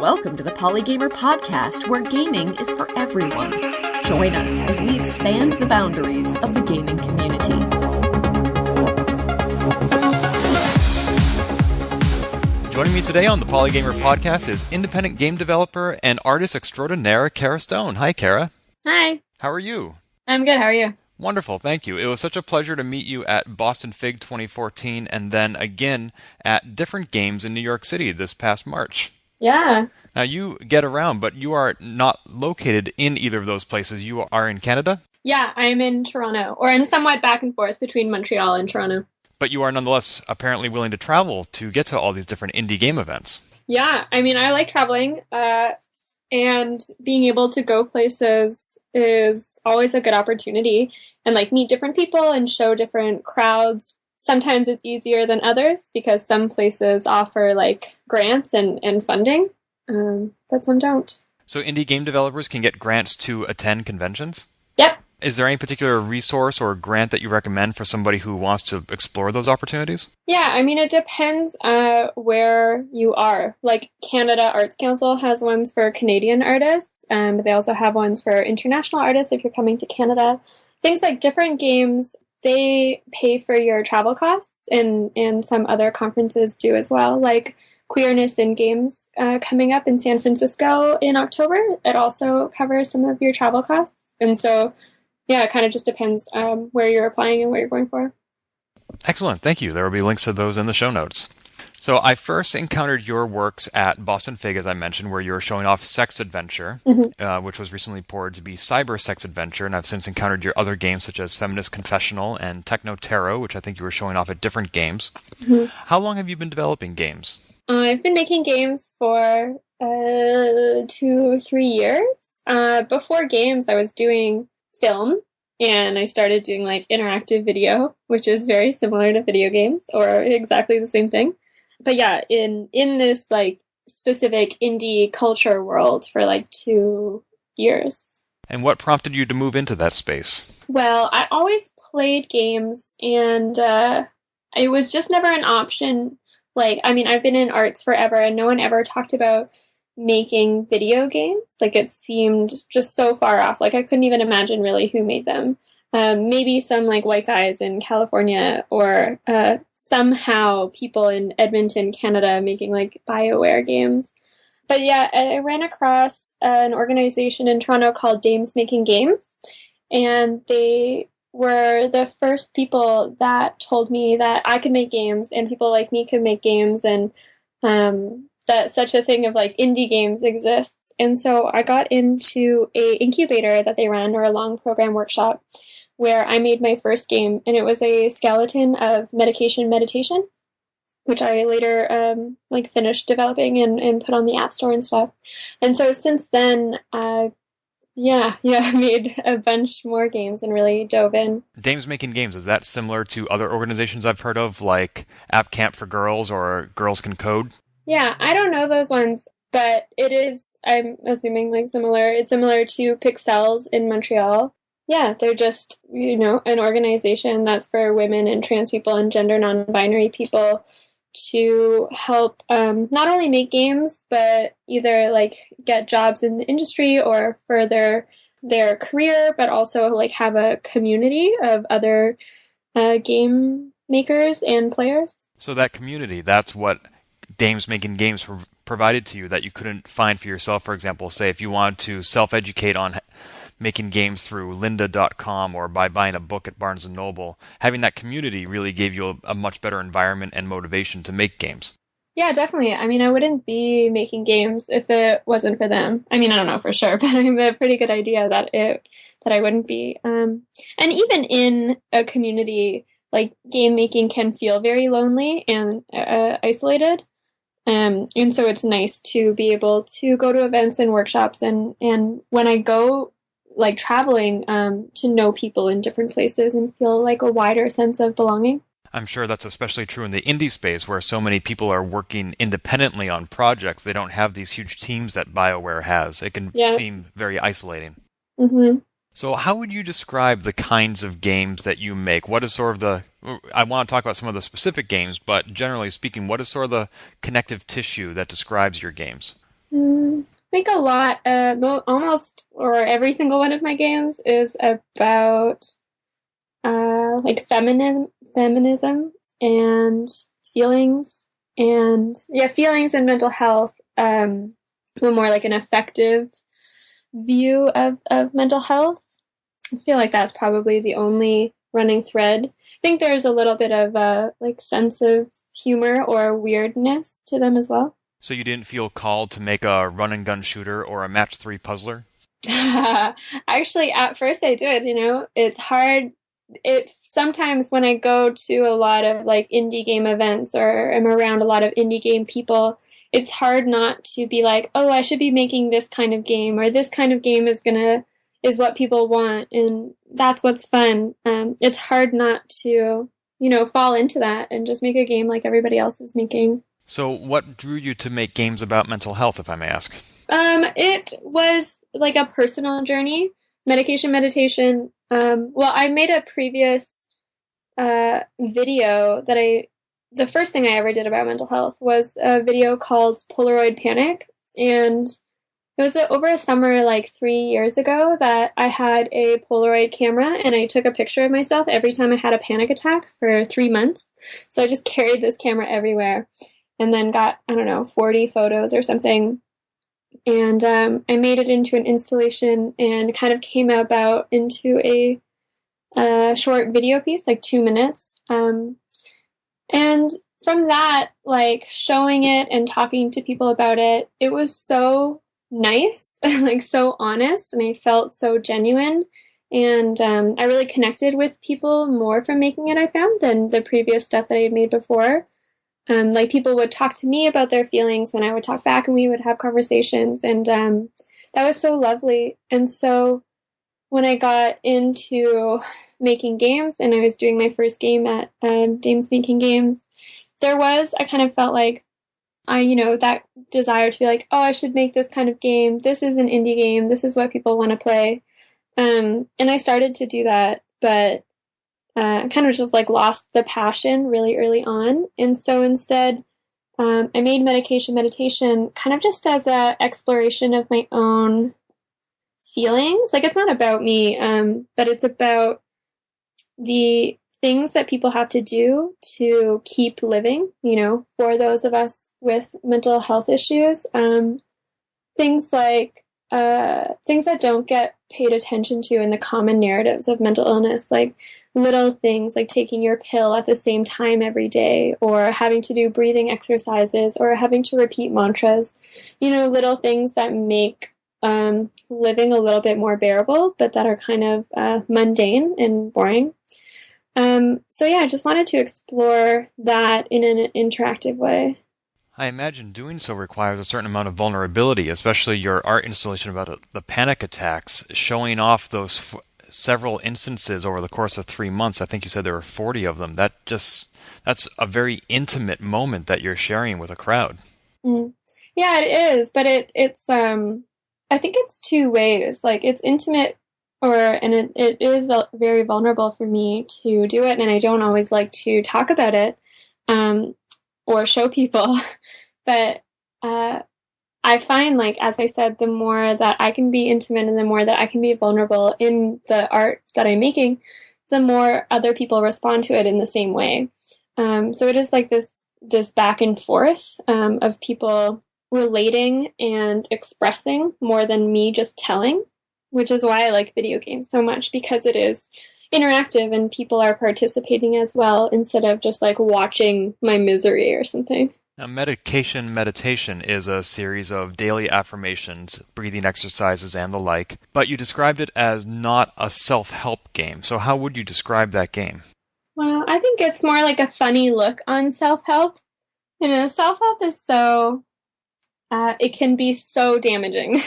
Welcome to the Polygamer podcast, where gaming is for everyone. Join us as we expand the boundaries of the gaming community. Joining me today on the Polygamer podcast is independent game developer and artist extraordinaire, Kara Stone. Hi, Kara. Hi. How are you? I'm good. How are you? Wonderful, thank you. It was such a pleasure to meet you at Boston Fig 2014 and then again at different games in New York City this past March. Yeah. Now, you get around, but you are not located in either of those places. You are in Canada? Yeah, I'm in Toronto, or I'm somewhat back and forth between Montreal and Toronto. But you are nonetheless apparently willing to travel to get to all these different indie game events. Yeah, I mean, I like traveling, and being able to go places is always a good opportunity, and like meet different people and show different crowds. Sometimes it's easier than others because some places offer like grants and funding, but some don't. So indie game developers can get grants to attend conventions? Yep. Is there any particular resource or grant that you recommend for somebody who wants to explore those opportunities? Yeah, I mean, it depends where you are. Like Canada Arts Council has ones for Canadian artists, but they also have ones for international artists if you're coming to Canada. Things like different games, they pay for your travel costs, and some other conferences do as well, like Queerness in Games coming up in San Francisco in October. It also covers some of your travel costs. And so, yeah, it kind of just depends where you're applying and what you're going for. Excellent. Thank you. There will be links to those in the show notes. So I first encountered your works at Boston Fig, as I mentioned, where you were showing off Sext Adventure, which was recently ported to be Cyber Sext Adventure, and I've since encountered your other games such as Feminist Confessional and Techno Tarot, which I think you were showing off at different games. How long have you been developing games? I've been making games for 2-3 years. Before games, I was doing film, and I started doing like interactive video, which is very similar to video games, or exactly the same thing. But yeah, in this like specific indie culture world for like 2 years. And what prompted you to move into that space? Well, I always played games, and it was just never an option. Like, I mean, I've been in arts forever, and no one ever talked about making video games. Like, it seemed just so far off. Like, I couldn't even imagine really who made them. Maybe some like white guys in California, or somehow people in Edmonton, Canada, making like BioWare games. But yeah, I ran across an organization in Toronto called Dames Making Games, and they were the first people that told me that I could make games and people like me could make games, and that such a thing of like indie games exists. And so I got into a incubator that they ran, or a long program workshop, where I made my first game, and it was a skeleton of meditation, which I later like finished developing and put on the App Store and stuff. And so since then, I made a bunch more games and really dove in. Dames Making Games, is that similar to other organizations I've heard of, like App Camp for Girls or Girls Can Code? Yeah, I don't know those ones, but it is, I'm assuming, like similar. It's similar to Pixels in Montreal. Yeah, they're just, an organization that's for women and trans people and gender non-binary people to help not only make games, but either like get jobs in the industry or further their career, but also like have a community of other game makers and players. So that community, that's what Dames Making Games provided to you that you couldn't find for yourself. For example, say if you wanted to self-educate on making games through lynda.com or by buying a book at Barnes & Noble, having that community really gave you a much better environment and motivation to make games. Yeah, definitely. I mean, I wouldn't be making games if it wasn't for them. I mean, I don't know for sure, but I have a pretty good idea that I wouldn't be. And even in a community, like game making can feel very lonely and isolated. And so it's nice to be able to go to events and workshops, and when I go like traveling, to know people in different places and feel like a wider sense of belonging. I'm sure that's especially true in the indie space where so many people are working independently on projects. They don't have these huge teams that BioWare has. It can seem very isolating. Mm-hmm. So how would you describe the kinds of games that you make? What is sort of the... I want to talk about some of the specific games, but generally speaking, what is sort of the connective tissue that describes your games? I think a lot, almost or every single one of my games is about like feminism and feelings, and feelings and mental health. More like an effective view of mental health. I feel like that's probably the only running thread. I think there's a little bit of a like sense of humor or weirdness to them as well. So you didn't feel called to make a run and gun shooter or a match 3 puzzler? Actually, at first I did, it's hard. It sometimes when I go to a lot of like indie game events or am around a lot of indie game people, it's hard not to be like, oh, I should be making this kind of game, or this kind of game is what people want, and that's what's fun. It's hard not to, fall into that and just make a game like everybody else is making. So what drew you to make games about mental health, if I may ask? It was like a personal journey. Meditation. Well, I made a previous video the first thing I ever did about mental health was a video called Polaroid Panic. And it was over a summer like 3 years ago that I had a Polaroid camera and I took a picture of myself every time I had a panic attack for 3 months. So I just carried this camera everywhere and then got, I don't know, 40 photos or something. And I made it into an installation and kind of came about into a short video piece, like 2 minutes. And from that, like showing it and talking to people about it, it was so nice, like so honest, and I felt so genuine. And I really connected with people more from making it, I found, than the previous stuff that I had made before. Like people would talk to me about their feelings and I would talk back and we would have conversations, and that was so lovely. And so when I got into making games and I was doing my first game at Dames Making Games, I kind of felt like that desire to be like, oh, I should make this kind of game. This is an indie game. This is what people want to play. And I started to do that, but kind of just like lost the passion really early on. And so instead, I made meditation kind of just as a exploration of my own feelings. Like it's not about me, but it's about the things that people have to do to keep living, for those of us with mental health issues. Things like things that don't get paid attention to in the common narratives of mental illness, like little things like taking your pill at the same time every day, or having to do breathing exercises, or having to repeat mantras, little things that make living a little bit more bearable, but that are kind of mundane and boring. So yeah, I just wanted to explore that in an interactive way. I imagine doing so requires a certain amount of vulnerability, especially your art installation about the panic attacks, showing off those several instances over the course of 3 months. I think you said there were 40 of them. That's a very intimate moment that you're sharing with a crowd. Mm. Yeah, it is, but it's I think it's two ways. Like it's intimate, and it is very vulnerable for me to do it, and I don't always like to talk about it or show people. But I find, like, as I said, the more that I can be intimate and the more that I can be vulnerable in the art that I'm making, the more other people respond to it in the same way. So it is like this back and forth of people relating and expressing more than me just telling, which is why I like video games so much, because it is interactive and people are participating as well instead of just like watching my misery or something. Now, meditation is a series of daily affirmations, breathing exercises, and the like, but you described it as not a self-help game. So how would you describe that game? Well, I think it's more like a funny look on self-help. Self-help is it can be so damaging,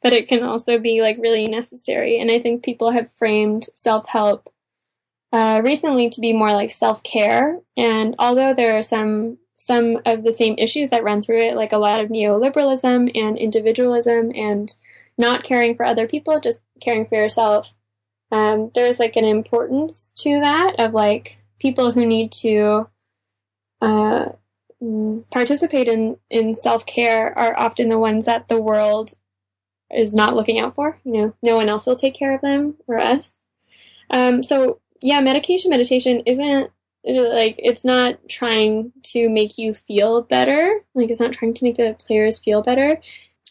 but it can also be like really necessary. And I think people have framed self-help recently to be more like self-care. And although there are some of the same issues that run through it, like a lot of neoliberalism and individualism and not caring for other people, just caring for yourself, there's like an importance to that of like people who need to participate in self-care are often the ones that the world is not looking out for. No one else will take care of them or us. So yeah, meditation isn't like, it's not trying to make you feel better. Like, it's not trying to make the players feel better.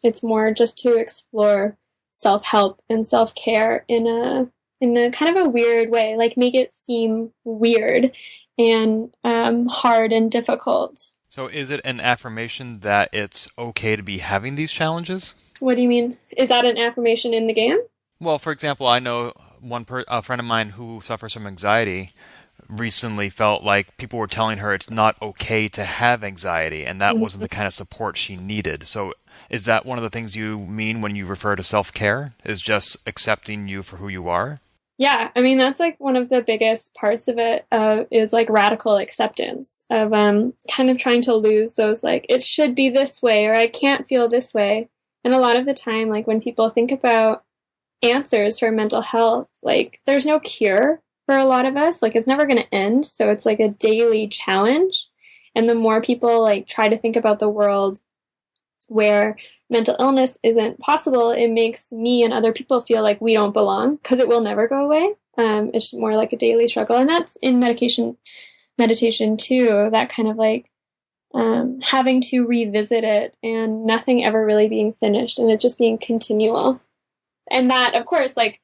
It's more just to explore self-help and self-care in a kind of a weird way, like make it seem weird and hard and difficult. So is it an affirmation that it's okay to be having these challenges? What do you mean? Is that an affirmation in the game? Well, for example, I know a friend of mine who suffers from anxiety recently felt like people were telling her it's not okay to have anxiety, and that wasn't the kind of support she needed. So is that one of the things you mean when you refer to self-care, is just accepting you for who you are? Yeah, I mean, that's like one of the biggest parts of it, is like radical acceptance of kind of trying to lose those, like, it should be this way or I can't feel this way. And a lot of the time, like when people think about answers for mental health, like there's no cure for a lot of us. Like, it's never going to end. So it's like a daily challenge. And the more people like try to think about the world where mental illness isn't possible, it makes me and other people feel like we don't belong, because it will never go away. It's more like a daily struggle. And that's in meditation too, that kind of like having to revisit it and nothing ever really being finished and it just being continual. And that, of course, like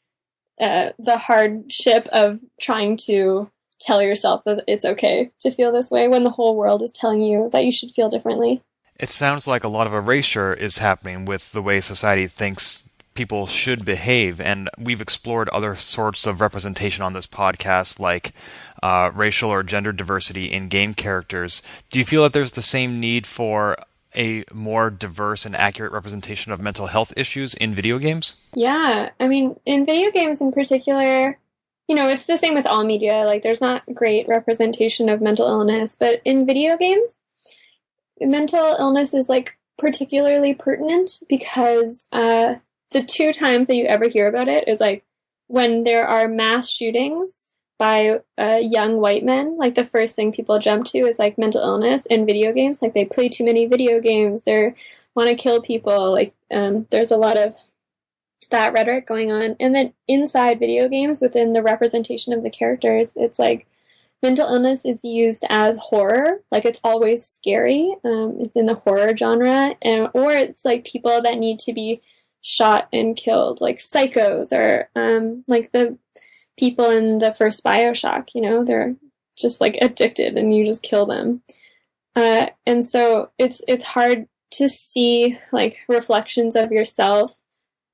the hardship of trying to tell yourself that it's okay to feel this way when the whole world is telling you that you should feel differently. It sounds like a lot of erasure is happening with the way society thinks people should behave, and we've explored other sorts of representation on this podcast, like racial or gender diversity in game characters. Do you feel that there's the same need for a more diverse and accurate representation of mental health issues in video games? Yeah, I mean, in video games in particular, it's the same with all media. Like, there's not great representation of mental illness, but in video games, mental illness is like particularly pertinent because the two times that you ever hear about it is like when there are mass shootings by young white men. Like, the first thing people jump to is like mental illness in video games. Like, they play too many video games, they want to kill people. Like, there's a lot of that rhetoric going on. And then inside video games, within the representation of the characters, it's like mental illness is used as horror. Like, it's always scary. It's in the horror genre, or it's like people that need to be shot and killed, like psychos, or like the people in the first BioShock. They're just like addicted, and you just kill them. And so it's hard to see like reflections of yourself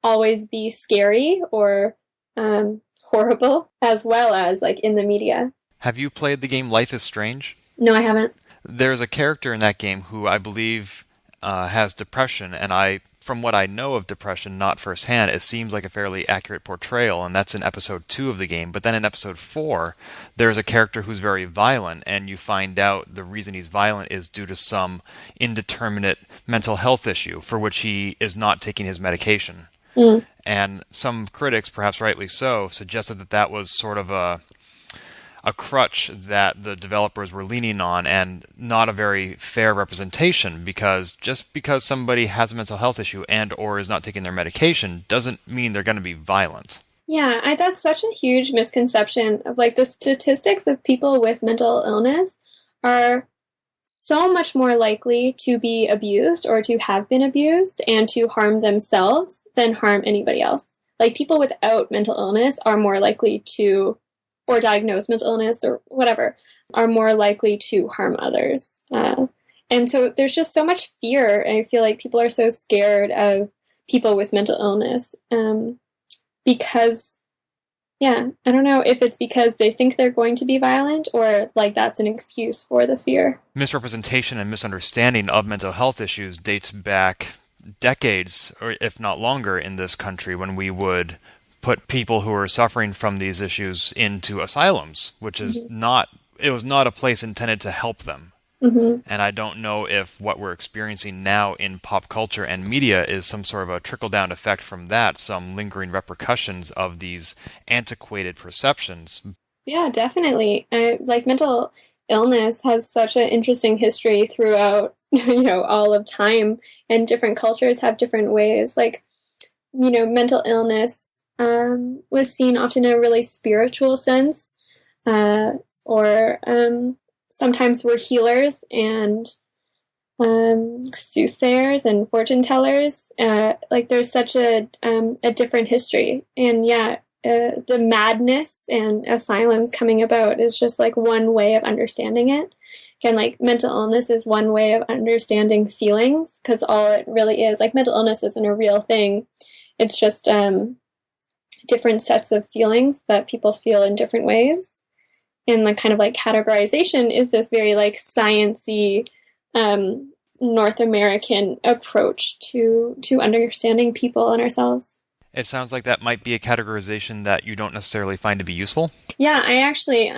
always be scary or horrible, as well as like in the media. Have you played the game Life is Strange? No, I haven't. There's a character in that game who I believe has depression, and from what I know of depression, not firsthand, it seems like a fairly accurate portrayal, and that's in episode 2 of the game. But then in episode 4, there's a character who's very violent, and you find out the reason he's violent is due to some indeterminate mental health issue for which he is not taking his medication. And some critics, perhaps rightly so, suggested that that was sort of a crutch that the developers were leaning on, and not a very fair representation, because just because somebody has a mental health issue and or is not taking their medication doesn't mean they're going to be violent. Yeah, that's such a huge misconception of like the statistics of people with mental illness are so much more likely to be abused or to have been abused and to harm themselves than harm anybody else. Like, people without mental illness are more likely to, or diagnosed mental illness or whatever, are more likely to harm others. And so there's just so much fear. And I feel like people are so scared of people with mental illness because, yeah, I don't know if it's because they think they're going to be violent or like that's an excuse for the fear. Misrepresentation and misunderstanding of mental health issues dates back decades, or if not longer, in this country, when we would put people who are suffering from these issues into asylums, which is it was not a place intended to help them. And I don't know if what we're experiencing now in pop culture and media is some sort of a trickle-down effect from that, some lingering repercussions of these antiquated perceptions. Yeah, definitely. Like, mental illness has such an interesting history throughout, all of time, and different cultures have different ways. Like, mental illness was seen often in a really spiritual sense, or sometimes we're healers and soothsayers and fortune tellers. Like, there's such a different history, and the madness and asylums coming about is just like one way of understanding it. Again, like, mental illness is one way of understanding feelings, because all it really is, like, mental illness isn't a real thing. It's just different sets of feelings that people feel in different ways. And the kind of like categorization is this very like science-y North American approach to understanding people and ourselves. It sounds like that might be a categorization that you don't necessarily find to be useful. Yeah, I actually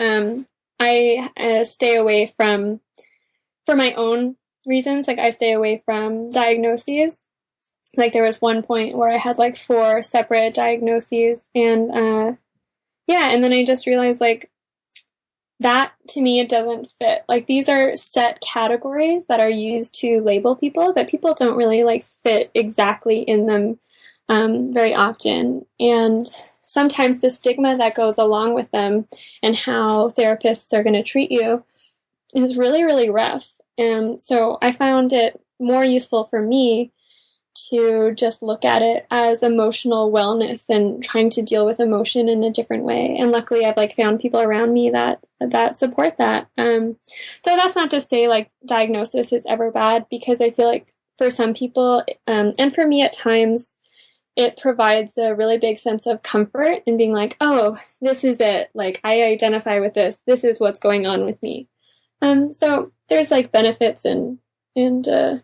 I stay away from, for my own reasons, like I stay away from diagnoses. Like, there was one point where I had like 4 separate diagnoses, and and then I just realized, like, that to me, it doesn't fit. Like, these are set categories that are used to label people, but people don't really like fit exactly in them very often. And sometimes the stigma that goes along with them and how therapists are going to treat you is really, really rough. And so I found it more useful for me to just look at it as emotional wellness and trying to deal with emotion in a different way. And luckily, I've like found people around me that support that. Though that's not to say like diagnosis is ever bad, because I feel like for some people, and for me at times, it provides a really big sense of comfort in being like, oh, this is it. Like, I identify with this. This is what's going on with me. So there's like benefits and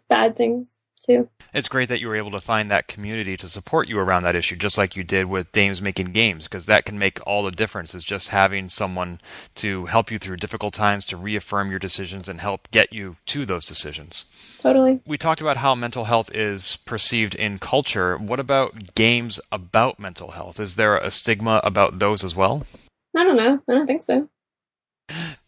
bad things too. It's great that you were able to find that community to support you around that issue, just like you did with Dames Making Games, because that can make all the difference, is just having someone to help you through difficult times, to reaffirm your decisions and help get you to those decisions. Totally. We talked about how mental health is perceived in culture. What about games about mental health? Is there a stigma about those as well? I don't know. I don't think so.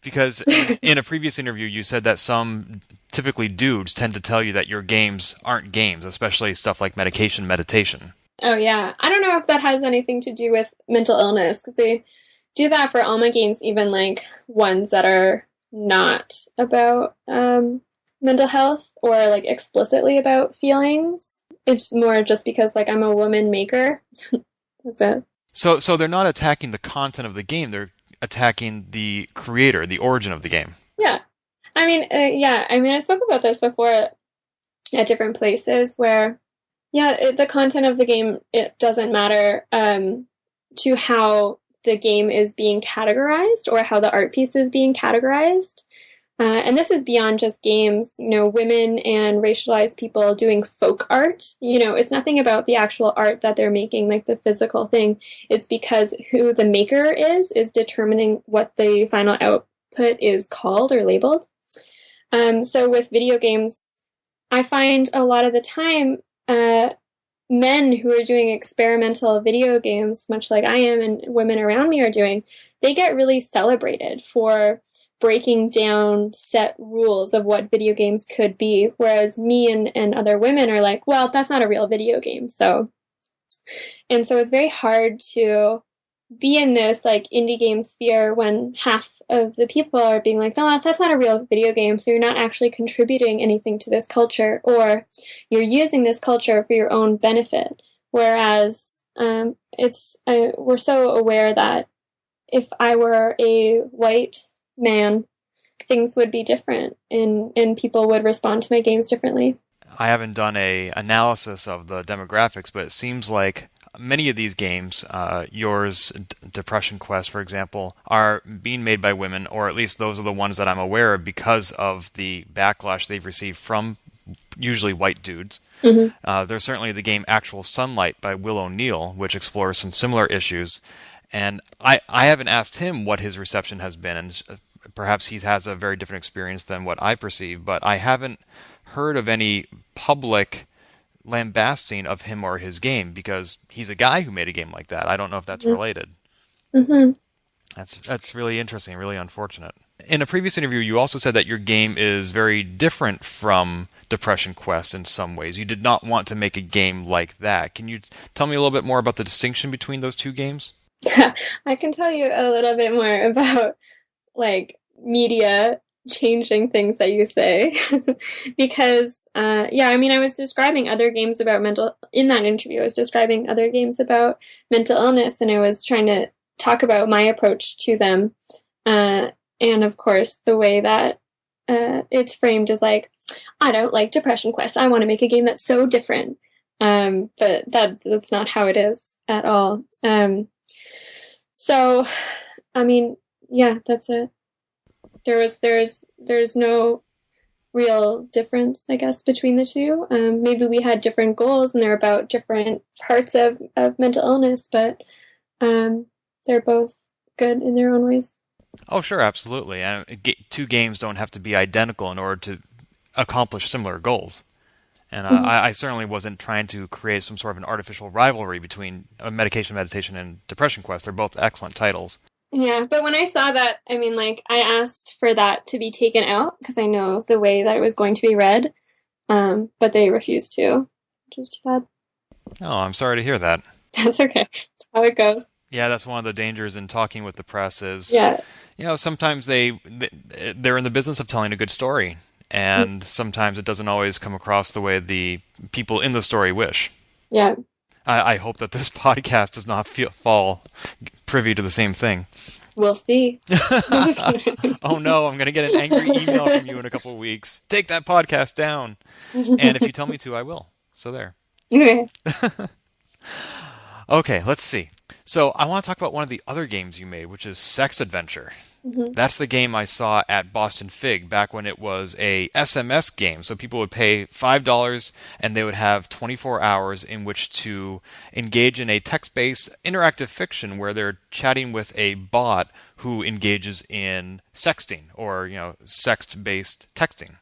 Because in a previous interview, you said that some, typically dudes, tend to tell you that your games aren't games, especially stuff like meditation. Oh, yeah. I don't know if that has anything to do with mental illness, because they do that for all my games, even like ones that are not about mental health or like explicitly about feelings. It's more just because like I'm a woman maker. That's it. So they're not attacking the content of the game. They're attacking the creator, the origin of the game. Yeah. I mean, I spoke about this before at different places where, the content of the game, it doesn't matter to how the game is being categorized or how the art piece is being categorized. And this is beyond just games, women and racialized people doing folk art. It's nothing about the actual art that they're making, like the physical thing. It's because who the maker is determining what the final output is called or labeled. So with video games, I find a lot of the time, men who are doing experimental video games, much like I am and women around me are doing, they get really celebrated for breaking down set rules of what video games could be, whereas me and other women are like, well, that's not a real video game. So it's very hard to be in this like indie game sphere when half of the people are being like, oh, that's not a real video game, so you're not actually contributing anything to this culture, or you're using this culture for your own benefit. Whereas we're so aware that if I were a white man, things would be different, and people would respond to my games differently. I haven't done a analysis of the demographics, but it seems like many of these games, yours, Depression Quest, for example, are being made by women, or at least those are the ones that I'm aware of because of the backlash they've received from usually white dudes. Mm-hmm. There's certainly the game Actual Sunlight by Will O'Neill, which explores some similar issues. And I haven't asked him what his reception has been, and perhaps he has a very different experience than what I perceive, but I haven't heard of any public lambasting of him or his game, because he's a guy who made a game like that. I don't know if that's related. Mm-hmm. That's really interesting, really unfortunate. In a previous interview, you also said that your game is very different from Depression Quest in some ways. You did not want to make a game like that. Can you tell me a little bit more about the distinction between those two games? I can tell you a little bit more about like media changing things that you say because I was describing other games about in that interview I was describing other games about mental illness, and I was trying to talk about my approach to them, and of course the way that it's framed is like, I don't like Depression Quest, I want to make a game that's so different, but that's not how it is at all. So I mean, yeah, that's it. There's no real difference, I guess, between the two. Maybe we had different goals and they're about different parts of mental illness, but they're both good in their own ways. Oh, sure, absolutely. Two games don't have to be identical in order to accomplish similar goals. And I certainly wasn't trying to create some sort of an artificial rivalry between Meditation and Depression Quest. They're both excellent titles. Yeah, but when I saw that, I mean, like, I asked for that to be taken out because I know the way that it was going to be read, but they refused to, which is too bad. Oh, I'm sorry to hear that. That's okay. That's how it goes. Yeah, that's one of the dangers in talking with the press is, yeah. Sometimes they're in the business of telling a good story, and sometimes it doesn't always come across the way the people in the story wish. Yeah. I hope that this podcast does not fall privy to the same thing. We'll see. Oh no, I'm going to get an angry email from you in a couple of weeks. Take that podcast down. And if you tell me to, I will. So there. Okay. Okay, let's see. So I want to talk about one of the other games you made, which is Sext Adventure. Mm-hmm. That's the game I saw at Boston Fig back when it was a SMS game. So people would pay $5 and they would have 24 hours in which to engage in a text-based interactive fiction where they're chatting with a bot who engages in sexting or, sext-based texting.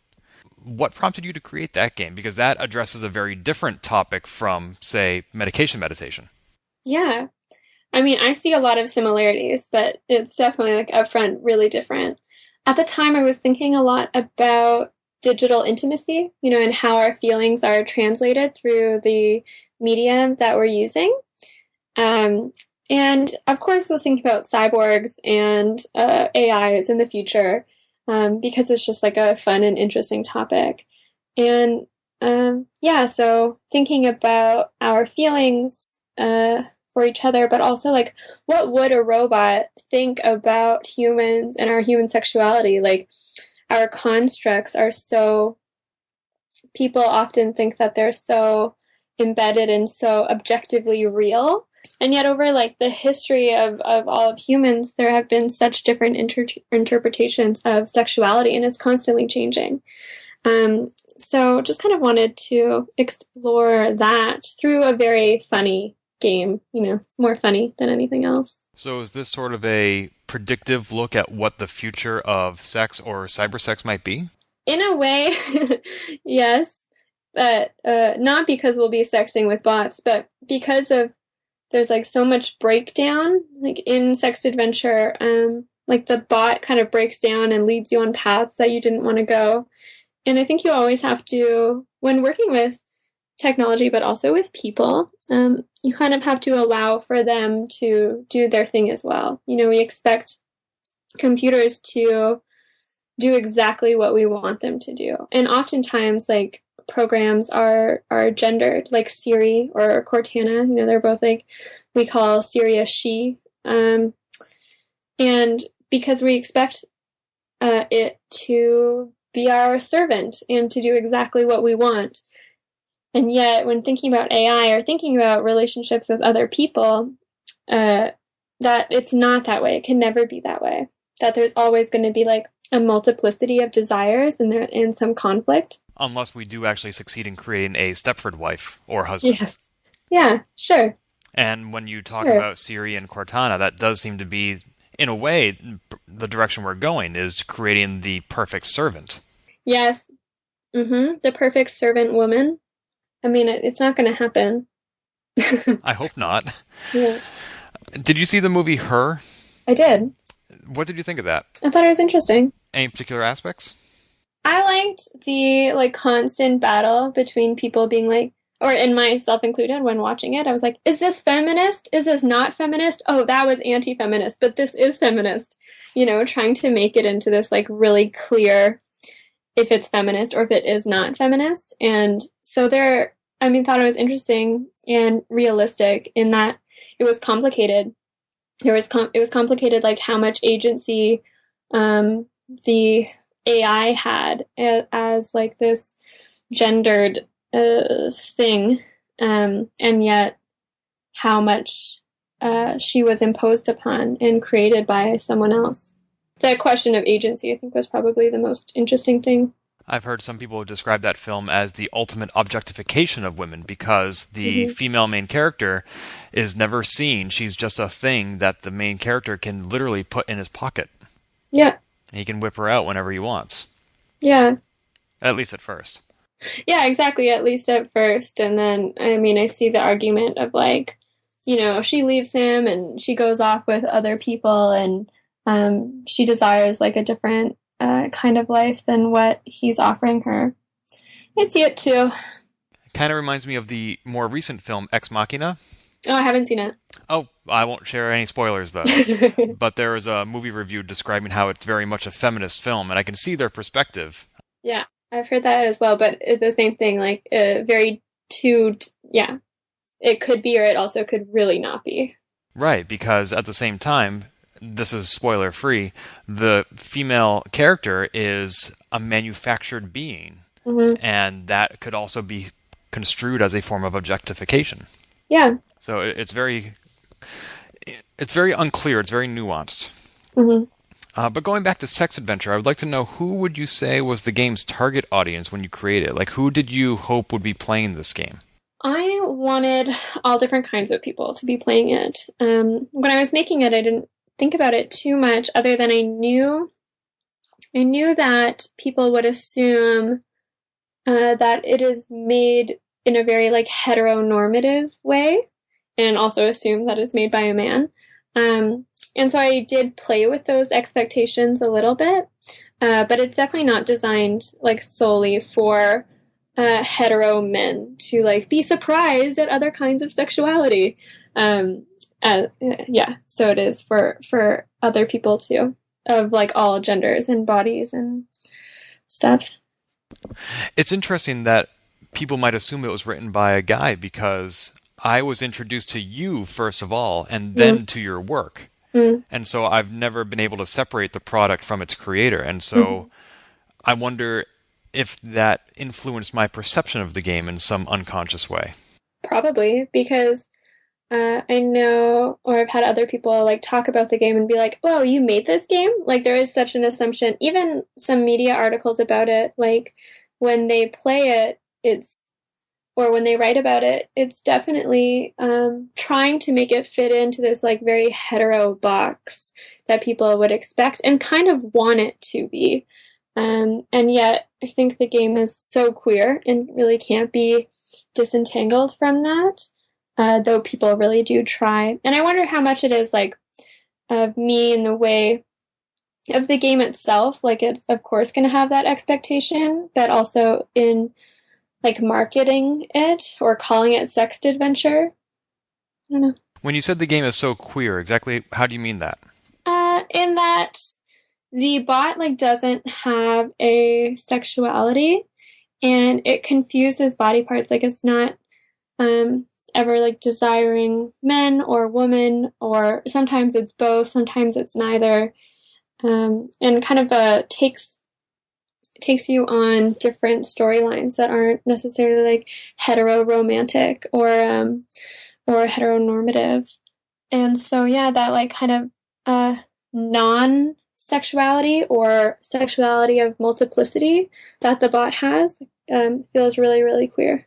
What prompted you to create that game? Because that addresses a very different topic from, say, meditation. Yeah. I mean, I see a lot of similarities, but it's definitely like upfront really different. At the time, I was thinking a lot about digital intimacy, and how our feelings are translated through the medium that we're using. And of course, we'll think about cyborgs and AIs in the future, because it's just like a fun and interesting topic. And so thinking about our feelings for each other, but also like, what would a robot think about humans and our human sexuality? Like, our constructs are so, people often think that they're so embedded and so objectively real, and yet over like the history of all of humans, there have been such different interpretations of sexuality, and it's constantly changing. So just kind of wanted to explore that through a very funny game. It's more funny than anything else. So is this sort of a predictive look at what the future of sex or cybersex might be? In a way, yes. But not because we'll be sexting with bots, but because there's like so much breakdown, like in Sext Adventure, like the bot kind of breaks down and leads you on paths that you didn't want to go. And I think you always have to, when working with technology, but also with people, you kind of have to allow for them to do their thing as well. We expect computers to do exactly what we want them to do. And oftentimes, like, programs are gendered, like Siri or Cortana. They're both like, we call Siri a she. And because we expect it to be our servant and to do exactly what we want. And yet, when thinking about AI or thinking about relationships with other people, that it's not that way. It can never be that way. That there's always going to be like a multiplicity of desires and some conflict. Unless we do actually succeed in creating a Stepford wife or husband. Yes. Yeah, sure. And when you talk about Siri and Cortana, that does seem to be, in a way, the direction we're going is creating the perfect servant. Yes. The perfect servant woman. I mean, it's not going to happen. I hope not. Yeah. Did you see the movie Her? I did. What did you think of that? I thought it was interesting. Any particular aspects? I liked the like constant battle between people being like, or in myself included when watching it, I was like, is this feminist? Is this not feminist? Oh, that was anti-feminist, but this is feminist. You know, trying to make it into this like really clear if it's feminist or if it is not feminist. And so thought it was interesting and realistic in that it was complicated. It was complicated, like how much agency the AI had as like this gendered thing, and yet how much she was imposed upon and created by someone else. The question of agency, I think, was probably the most interesting thing. I've heard some people describe that film as the ultimate objectification of women because the female main character is never seen. She's just a thing that the main character can literally put in his pocket. Yeah. He can whip her out whenever he wants. Yeah. At least at first. Yeah, exactly. At least at first. And then, I mean, I see the argument of like, you know, she leaves him and she goes off with other people and she desires like a different kind of life than what he's offering her. I see it too. It kind of reminds me of the more recent film Ex Machina. Oh, I haven't seen it. Oh, I won't share any spoilers though. But there was a movie review describing how it's very much a feminist film, and I can see their perspective. Yeah, I've heard that as well, but it's the same thing, like very yeah. It could be, or it also could really not be. Right, because at the same time, this is spoiler free, the female character is a manufactured being, and that could also be construed as a form of objectification. Yeah. So it's very unclear. It's very nuanced. But going back to Sext Adventure, I would like to know, who would you say was the game's target audience when you created it? Like, who did you hope would be playing this game? I wanted all different kinds of people to be playing it. When I was making it, I didn't think about it too much, other than I knew that people would assume that it is made in a very like heteronormative way, and also assume that it's made by a man. And so I did play with those expectations a little bit, but it's definitely not designed like solely for hetero men to like be surprised at other kinds of sexuality. Yeah, so it is for other people too, of like all genders and bodies and stuff. It's interesting that people might assume it was written by a guy, because I was introduced to you first of all, and then to your work. And so I've never been able to separate the product from its creator. And so I wonder if that influenced my perception of the game in some unconscious way. Probably, because I know, or I've had other people like talk about the game and be like, "Oh, you made this game?" Like there is such an assumption. Even some media articles about it, like when they play it, or when they write about it, it's definitely trying to make it fit into this like very hetero box that people would expect and kind of want it to be. And yet I think the game is so queer and really can't be disentangled from that, though people really do try. And I wonder how much it is like of me in the way of the game itself. Like it's of course going to have that expectation, but also in like marketing it or calling it Sext Adventure. I don't know. When you said the game is so queer, exactly how do you mean that? In that the bot like doesn't have a sexuality, and it confuses body parts. Like it's not ever like desiring men or women, or sometimes it's both, sometimes it's neither, and kind of takes you on different storylines that aren't necessarily like hetero-romantic or heteronormative. And so yeah, that like kind of non-sexuality or sexuality of multiplicity that the bot has feels really, really queer.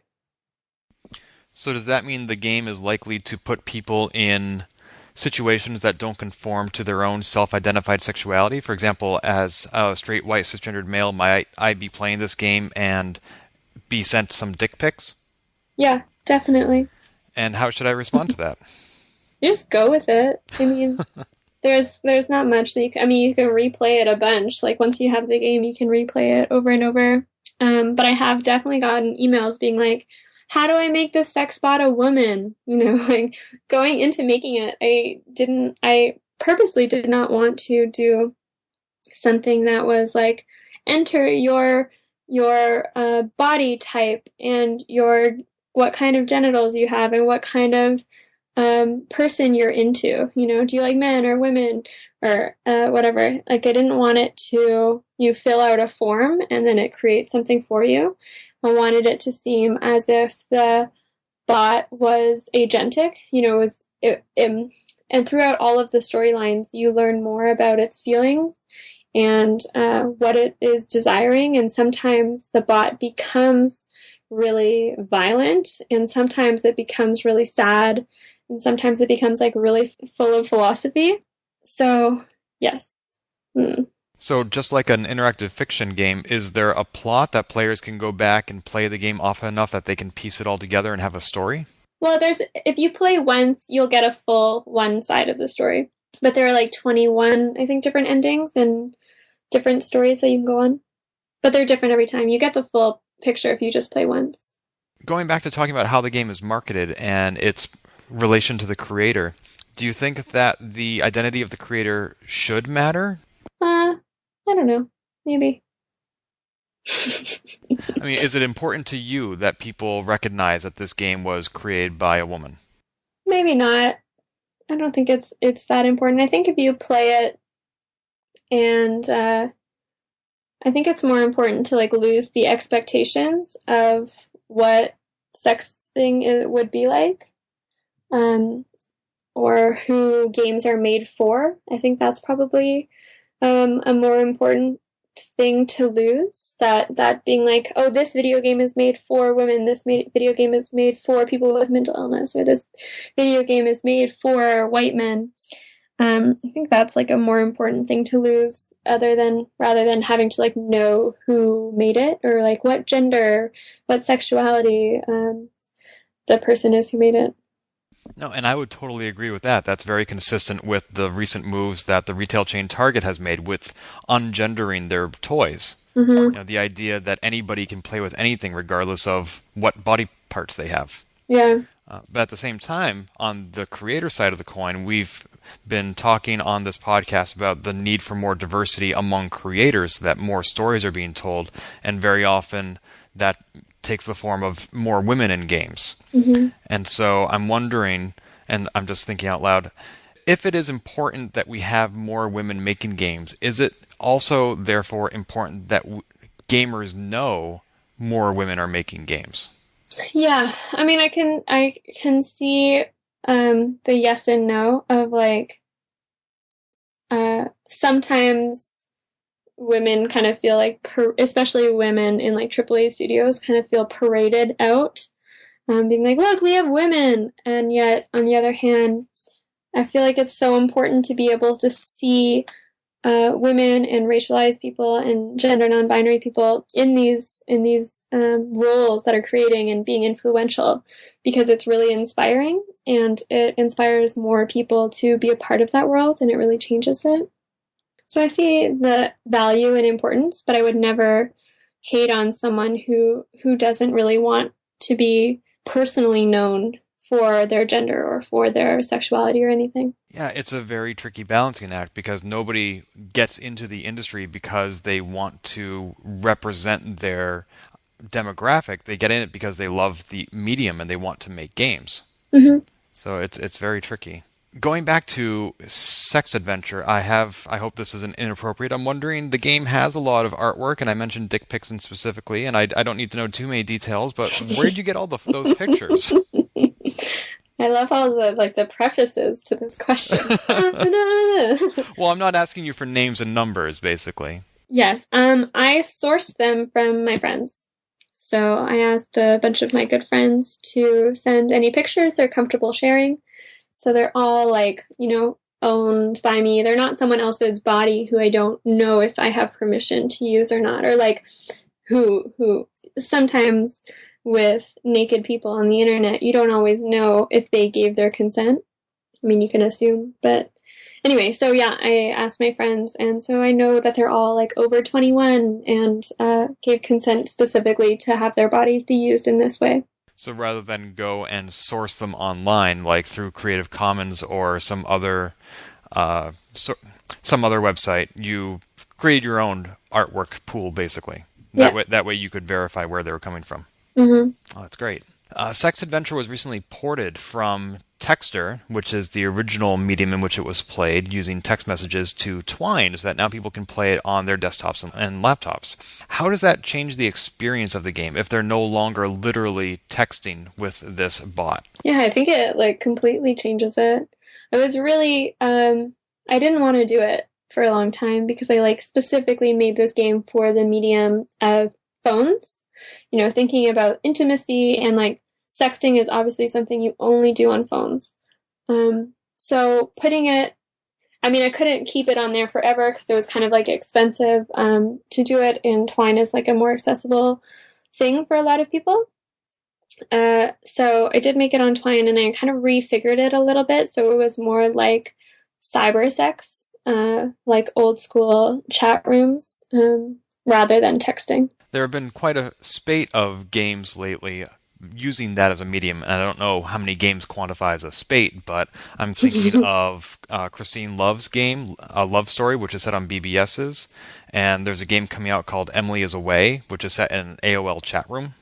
So does that mean the game is likely to put people in situations that don't conform to their own self-identified sexuality? For example, as a straight, white, cisgendered male, might I be playing this game and be sent some dick pics? Yeah, definitely. And how should I respond to that? You just go with it. I mean, there's not much that you can replay it a bunch. Like once you have the game, you can replay it over and over. But I have definitely gotten emails being like, how do I make this sex bot a woman? Like going into making it, I purposely did not want to do something that was like, enter your body type and what kind of genitals you have and what kind of person you're into. Do you like men or women or whatever? Like I didn't want it to, you fill out a form and then it creates something for you. I wanted it to seem as if the bot was agentic, and throughout all of the storylines, you learn more about its feelings and what it is desiring. And sometimes the bot becomes really violent, and sometimes it becomes really sad, and sometimes it becomes like really full of philosophy. So, yes. So just like an interactive fiction game, is there a plot that players can go back and play the game often enough that they can piece it all together and have a story? Well, if you play once, you'll get a full one side of the story. But there are like 21, I think, different endings and different stories that you can go on. But they're different every time. You get the full picture if you just play once. Going back to talking about how the game is marketed and its relation to the creator, do you think that the identity of the creator should matter? I don't know. Maybe. I mean, is it important to you that people recognize that this game was created by a woman? Maybe not. I don't think it's that important. I think if you play it, and I think it's more important to like lose the expectations of what sexting would be like, or who games are made for. I think that's probably a more important thing to lose, that being like, oh, this video game is made for women, this video game is made for people with mental illness, or this video game is made for white men. I think that's like a more important thing to lose, rather than having to like know who made it or like what gender, what sexuality the person is who made it. No, and I would totally agree with that. That's very consistent with the recent moves that the retail chain Target has made with ungendering their toys. Mm-hmm. The idea that anybody can play with anything regardless of what body parts they have. Yeah. But at the same time, on the creator side of the coin, we've been talking on this podcast about the need for more diversity among creators, so that more stories are being told, and very often that takes the form of more women in games. Mm-hmm. And so I'm wondering, and I'm just thinking out loud, if it is important that we have more women making games, is it also therefore important that gamers know more women are making games? Yeah, I mean, I can see the yes and no of like sometimes women kind of feel like, especially women in like AAA studios, kind of feel paraded out, being like, look, we have women. And yet, on the other hand, I feel like it's so important to be able to see women and racialized people and gender non-binary people in these roles that are creating and being influential, because it's really inspiring and it inspires more people to be a part of that world and it really changes it. So I see the value and importance, but I would never hate on someone who doesn't really want to be personally known for their gender or for their sexuality or anything. Yeah, it's a very tricky balancing act, because nobody gets into the industry because they want to represent their demographic. They get in it because they love the medium and they want to make games. Mm-hmm. So it's very tricky. Going back to Sext Adventure, I hope this isn't inappropriate. I'm wondering, the game has a lot of artwork, and I mentioned dick pics specifically, and I don't need to know too many details, but where did you get all those pictures? I love all the prefaces to this question. Well, I'm not asking you for names and numbers, basically. Yes, I sourced them from my friends. So I asked a bunch of my good friends to send any pictures they're comfortable sharing. So they're all like, owned by me. They're not someone else's body who I don't know if I have permission to use or not, or like who sometimes with naked people on the internet, you don't always know if they gave their consent. I mean, you can assume, but Anyway, so yeah, I asked my friends, and so I know that they're all like over 21 and gave consent specifically to have their bodies be used in this way. So rather than go and source them online, like through Creative Commons or some other website, you created your own artwork pool, basically. That way you could verify where they were coming from. Mm-hmm. Oh, that's great. Sext Adventure was recently ported from Texter, which is the original medium in which it was played, using text messages, to Twine, so that now people can play it on their desktops and laptops. How does that change the experience of the game if they're no longer literally texting with this bot? Yeah, I think it like completely changes it. I was really, I didn't want to do it for a long time because I like specifically made this game for the medium of phones. You know, thinking about intimacy and like sexting is obviously something you only do on phones. So putting it, I mean, I couldn't keep it on there forever because it was kind of like expensive to do it, and Twine is like a more accessible thing for a lot of people. So I did make it on Twine, and I kind of refigured it a little bit so it was more like cyber sex, like old school chat rooms, rather than texting. There have been quite a spate of games lately using that as a medium, and I don't know how many games quantify as a spate, but I'm thinking of Christine Love's game, Love Story, which is set on BBS's, and there's a game coming out called Emily is Away, which is set in an AOL chat room.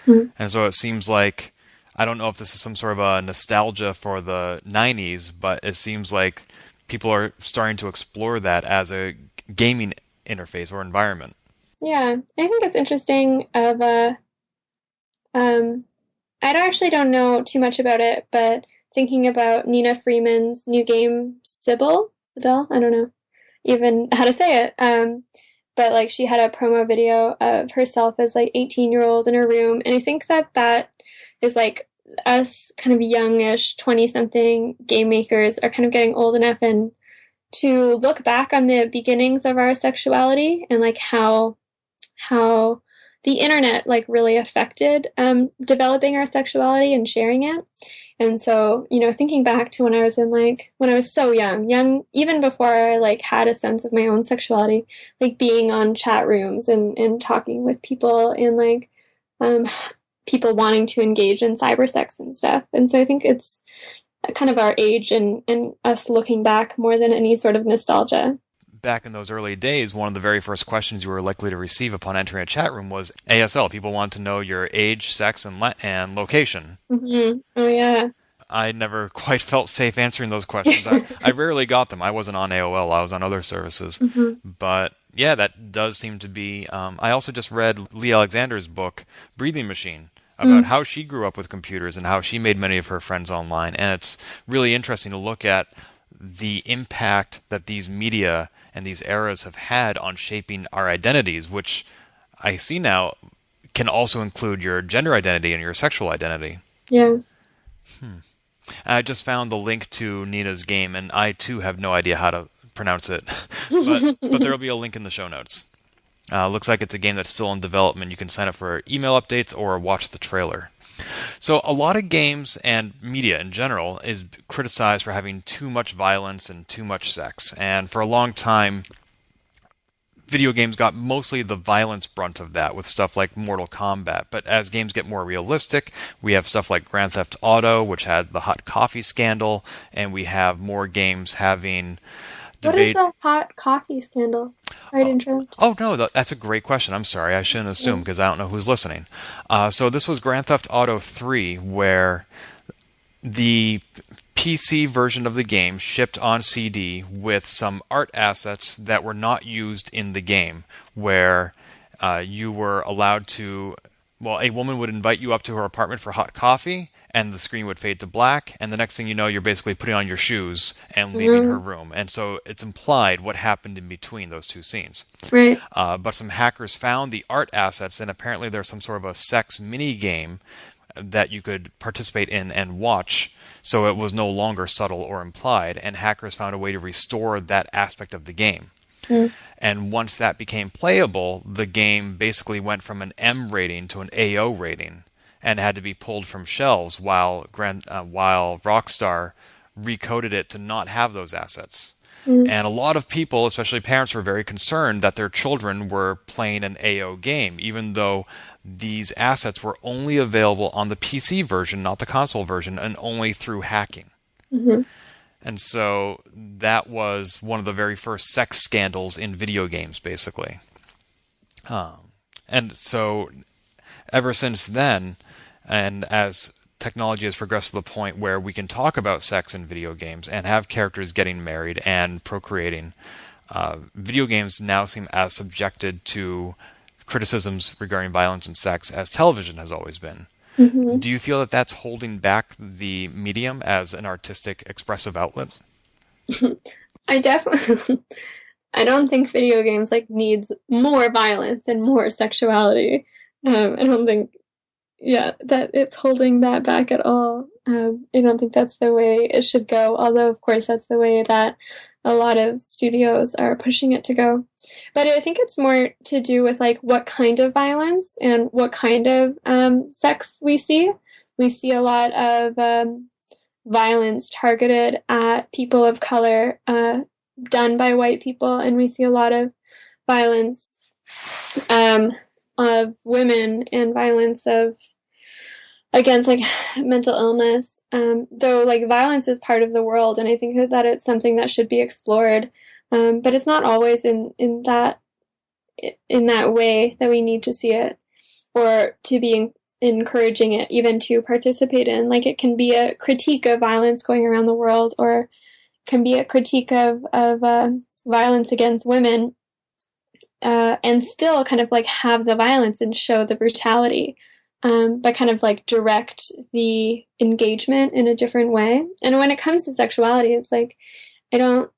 Mm-hmm. And so it seems like, I don't know if this is some sort of a nostalgia for the 90s, but it seems like people are starting to explore that as a gaming interface or environment. Yeah, I think it's interesting I actually don't know too much about it, but thinking about Nina Freeman's new game, Sybil, I don't know even how to say it, but like she had a promo video of herself as like 18-year-old in her room, and I think that is like us kind of youngish 20-something game makers are kind of getting old enough and to look back on the beginnings of our sexuality and like how the internet like really affected developing our sexuality and sharing it. And so, you know, thinking back to when I was so young, even before I like had a sense of my own sexuality, like being on chat rooms and talking with people and like people wanting to engage in cyber sex and stuff. And so I think it's kind of our age and us looking back more than any sort of nostalgia. Back in those early days, one of the very first questions you were likely to receive upon entering a chat room was ASL. People want to know your age, sex, and location. Mm-hmm. Oh, yeah. I never quite felt safe answering those questions. I rarely got them. I wasn't on AOL. I was on other services. Mm-hmm. But yeah, that does seem to be... I also just read Lee Alexander's book, Breathing Machine, about how she grew up with computers and how she made many of her friends online. And it's really interesting to look at the impact that these media and these eras have had on shaping our identities, which I see now can also include your gender identity and your sexual identity. Yeah. I just found the link to Nina's game, and I too have no idea how to pronounce it, but there will be a link in the show notes. Looks like it's a game that's still in development. You can sign up for email updates or watch the trailer. So a lot of games and media in general is criticized for having too much violence and too much sex. And for a long time, video games got mostly the violence brunt of that with stuff like Mortal Kombat. But as games get more realistic, we have stuff like Grand Theft Auto, which had the hot coffee scandal, and we have more games having... What is the hot coffee scandal? Sorry to interrupt. Oh, no, that's a great question. I'm sorry. I shouldn't assume because I don't know who's listening. So this was Grand Theft Auto 3, where the PC version of the game shipped on CD with some art assets that were not used in the game, where you were allowed to... Well, a woman would invite you up to her apartment for hot coffee, and the screen would fade to black, and the next thing you know, you're basically putting on your shoes and leaving her room. And so it's implied what happened in between those two scenes. Right. But some hackers found the art assets, and apparently there's some sort of a sex mini-game that you could participate in and watch, so it was no longer subtle or implied, and hackers found a way to restore that aspect of the game. And once that became playable, the game basically went from an M rating to an AO rating, and had to be pulled from shelves while Rockstar recoded it to not have those assets. And a lot of people, especially parents, were very concerned that their children were playing an AO game, even though these assets were only available on the PC version, not the console version, and only through hacking. And so that was one of the very first sex scandals in video games, basically. And so ever since then, and as technology has progressed to the point where we can talk about sex in video games and have characters getting married and procreating, video games now seem as subjected to criticisms regarding violence and sex as television has always been. Do you feel that that's holding back the medium as an artistic, expressive outlet? I definitely... I don't think video games needs more violence and more sexuality. I don't think that it's holding that back at all. I don't think that's the way it should go, although of course that's the way that a lot of studios are pushing it to go. But I think it's more to do with what kind of violence and what kind of sex we see. We see a lot of violence targeted at people of color, done by white people, and we see a lot of violence of women and violence against mental illness. Though violence is part of the world, and I think that it's something that should be explored. But it's not always in that way that we need to see it, or to be encouraging it, even to participate in. It can be a critique of violence going around the world, or can be a critique of violence against women, and still kind of have the violence and show the brutality, but kind of direct the engagement in a different way. And when it comes to sexuality, it's I don't,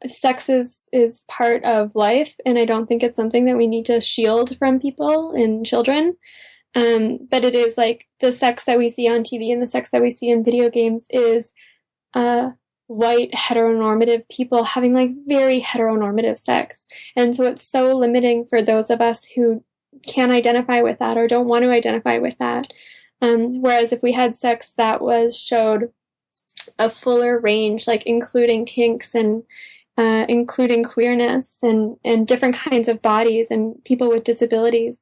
sex is part of life, and I don't think it's something that we need to shield from people and children. But it is the sex that we see on TV and the sex that we see in video games is white heteronormative people having very heteronormative sex. And so it's so limiting for those of us who can't identify with that or don't want to identify with that. Whereas if we had sex that showed a fuller range, including kinks and including queerness and different kinds of bodies and people with disabilities,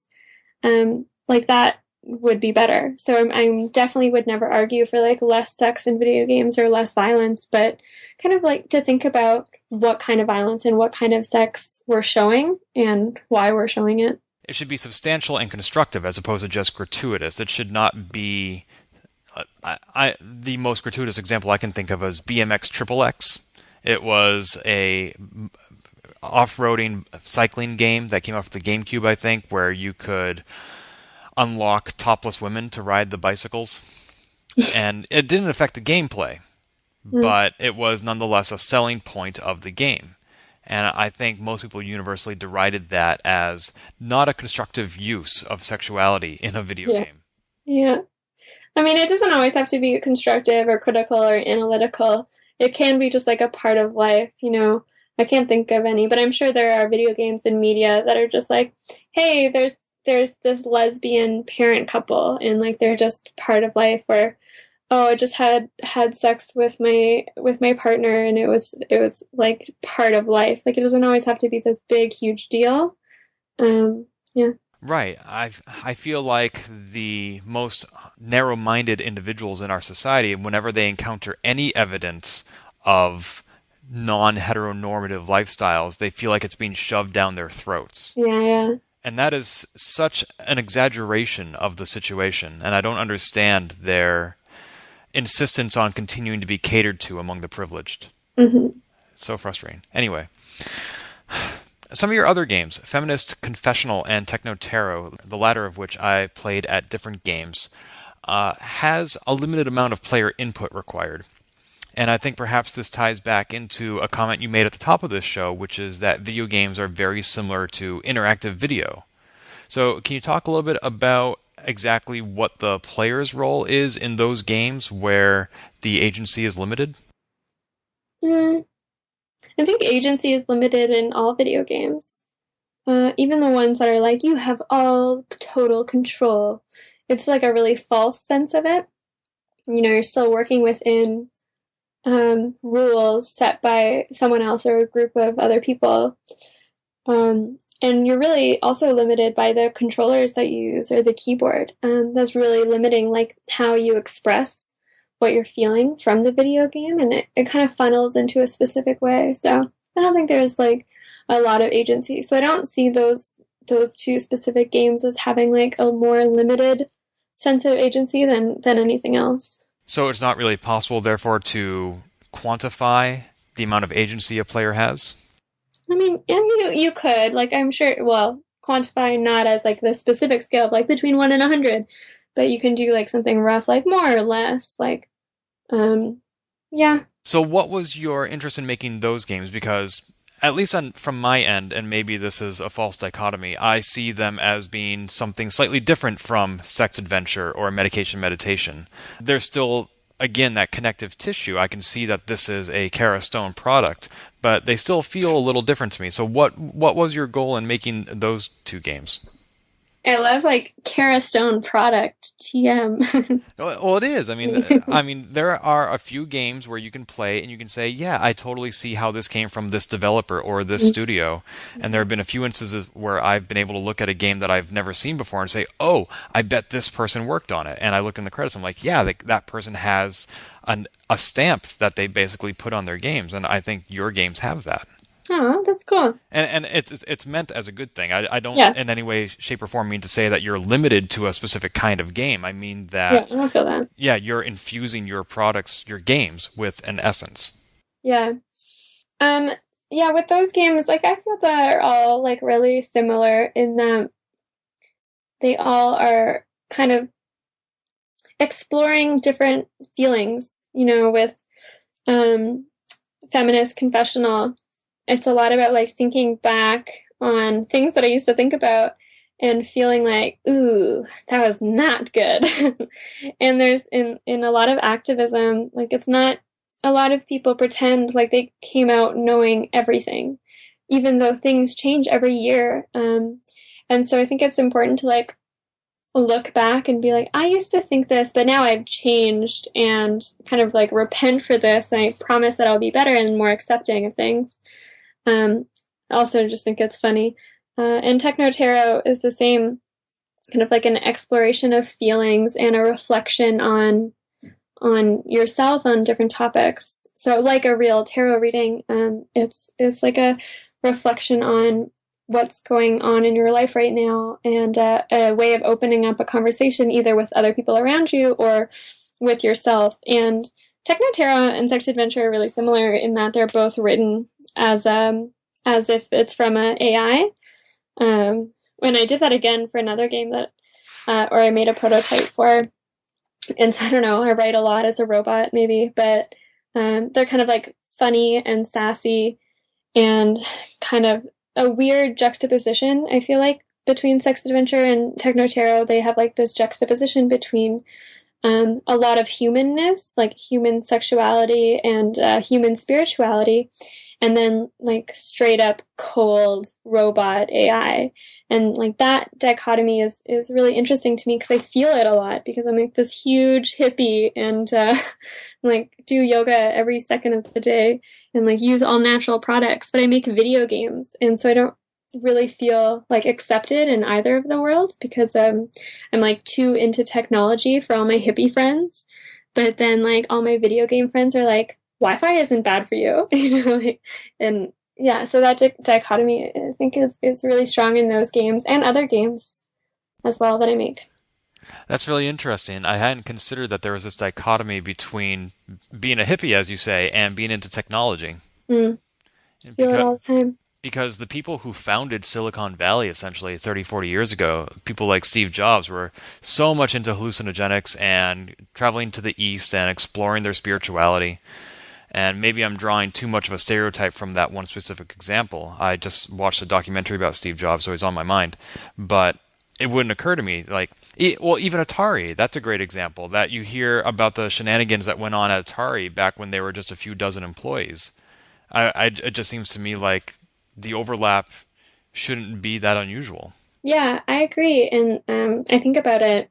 that would be better. So I definitely would never argue for less sex in video games or less violence, but kind of to think about what kind of violence and what kind of sex we're showing and why we're showing it. It should be substantial and constructive as opposed to just gratuitous. It should not be... the most gratuitous example I can think of is BMX Triple X. It was a off-roading cycling game that came off the GameCube, I think, where you could unlock topless women to ride the bicycles. And it didn't affect the gameplay, but it was nonetheless a selling point of the game. And I think most people universally derided that as not a constructive use of sexuality in a video game. Yeah. I mean, it doesn't always have to be constructive or critical or analytical. It can be just a part of life, I can't think of any, but I'm sure there are video games and media that are just hey, there's this lesbian parent couple, and they're just part of life. Or, oh, I just had sex with my partner, and it was part of life. It doesn't always have to be this big, huge deal. Yeah. Right. I feel like the most narrow-minded individuals in our society, whenever they encounter any evidence of non-heteronormative lifestyles, they feel like it's being shoved down their throats. Yeah. And that is such an exaggeration of the situation, and I don't understand their insistence on continuing to be catered to among the privileged. It's so frustrating. Anyway, some of your other games, Feminist Confessional and Techno Tarot, the latter of which I played at different games, has a limited amount of player input required. And I think perhaps this ties back into a comment you made at the top of this show, which is that video games are very similar to interactive video. So can you talk a little bit about exactly what the player's role is in those games where the agency is limited? I think agency is limited in all video games. Even the ones that are you have all total control. It's a really false sense of it. You're still working within rules set by someone else or a group of other people. And you're really also limited by the controllers that you use or the keyboard. That's really limiting like how you express what you're feeling from the video game, and it kind of funnels into a specific way. So I don't think there's like a lot of agency. So I don't see those two specific games as having like a more limited sense of agency than anything else. So it's not really possible, therefore, to quantify the amount of agency a player has? I mean, yeah, you could, like, I'm sure, well, quantify not as like the specific scale of like between 1 and 100, but you can do like something rough, like more or less, like, yeah. So what was your interest in making those games? Because at least from my end, and maybe this is a false dichotomy, I see them as being something slightly different from Sext Adventure or Medication Meditation. There's still, again, that connective tissue. I can see that this is a Kara Stone product, but they still feel a little different to me. So what was your goal in making those two games? I love like Kara Stone product TM. Well, it is. I mean, there are a few games where you can play and you can say, "Yeah, I totally see how this came from this developer or this studio." And there have been a few instances where I've been able to look at a game that I've never seen before and say, "Oh, I bet this person worked on it." And I look in the credits, I'm like, "Yeah, that person has a stamp that they basically put on their games," and I think your games have that. Oh, that's cool. And it's meant as a good thing. I don't Yeah. in any way, shape, or form mean to say that you're limited to a specific kind of game. I mean Yeah, that, I don't feel that. yeah, you're infusing your products, your games, with an essence. Yeah. Um, yeah, with those games, like I feel they're all like really similar in that they all are kind of exploring different feelings, you know, with Feminist Confessional. It's a lot about like thinking back on things that I used to think about and feeling like, ooh, that was not good. And there's in a lot of activism, like it's not a lot of people pretend like they came out knowing everything, even though things change every year. And so I think it's important to like look back and be like, I used to think this, but now I've changed, and kind of like repent for this. And I promise that I'll be better and more accepting of things. Also just think it's funny. And Techno Tarot is the same, kind of like an exploration of feelings and a reflection on yourself on different topics. So like a real tarot reading, it's like a reflection on what's going on in your life right now, and a way of opening up a conversation either with other people around you or with yourself. And Techno Tarot and Sext Adventure are really similar in that they're both written as if it's from an AI. When I did that again for another game that, or I made a prototype for, and so I don't know, I write a lot as a robot maybe, but they're kind of like funny and sassy and kind of a weird juxtaposition, I feel like, between Sext Adventure and Techno Tarot. They have like this juxtaposition between a lot of humanness, like human sexuality and human spirituality, and then like straight up cold robot AI. And like that dichotomy is really interesting to me because I feel it a lot, because I'm like this huge hippie and like do yoga every second of the day and like use all natural products, but I make video games, and so I don't really feel like accepted in either of the worlds because I'm like too into technology for all my hippie friends, but then like all my video game friends are like, Wi-Fi isn't bad for you, you know, like, and yeah, so that dichotomy I think is really strong in those games and other games as well that I make. That's really interesting. I hadn't considered that there was this dichotomy between being a hippie, as you say, and being into technology. Feel it all the time. Because the people who founded Silicon Valley essentially 30, 40 years ago, people like Steve Jobs, were so much into hallucinogenics and traveling to the East and exploring their spirituality. And maybe I'm drawing too much of a stereotype from that one specific example. I just watched a documentary about Steve Jobs, so he's on my mind. But it wouldn't occur to me, like, well, even Atari, that's a great example, that you hear about the shenanigans that went on at Atari back when they were just a few dozen employees. It just seems to me like the overlap shouldn't be that unusual. Yeah, I agree. And I think about it,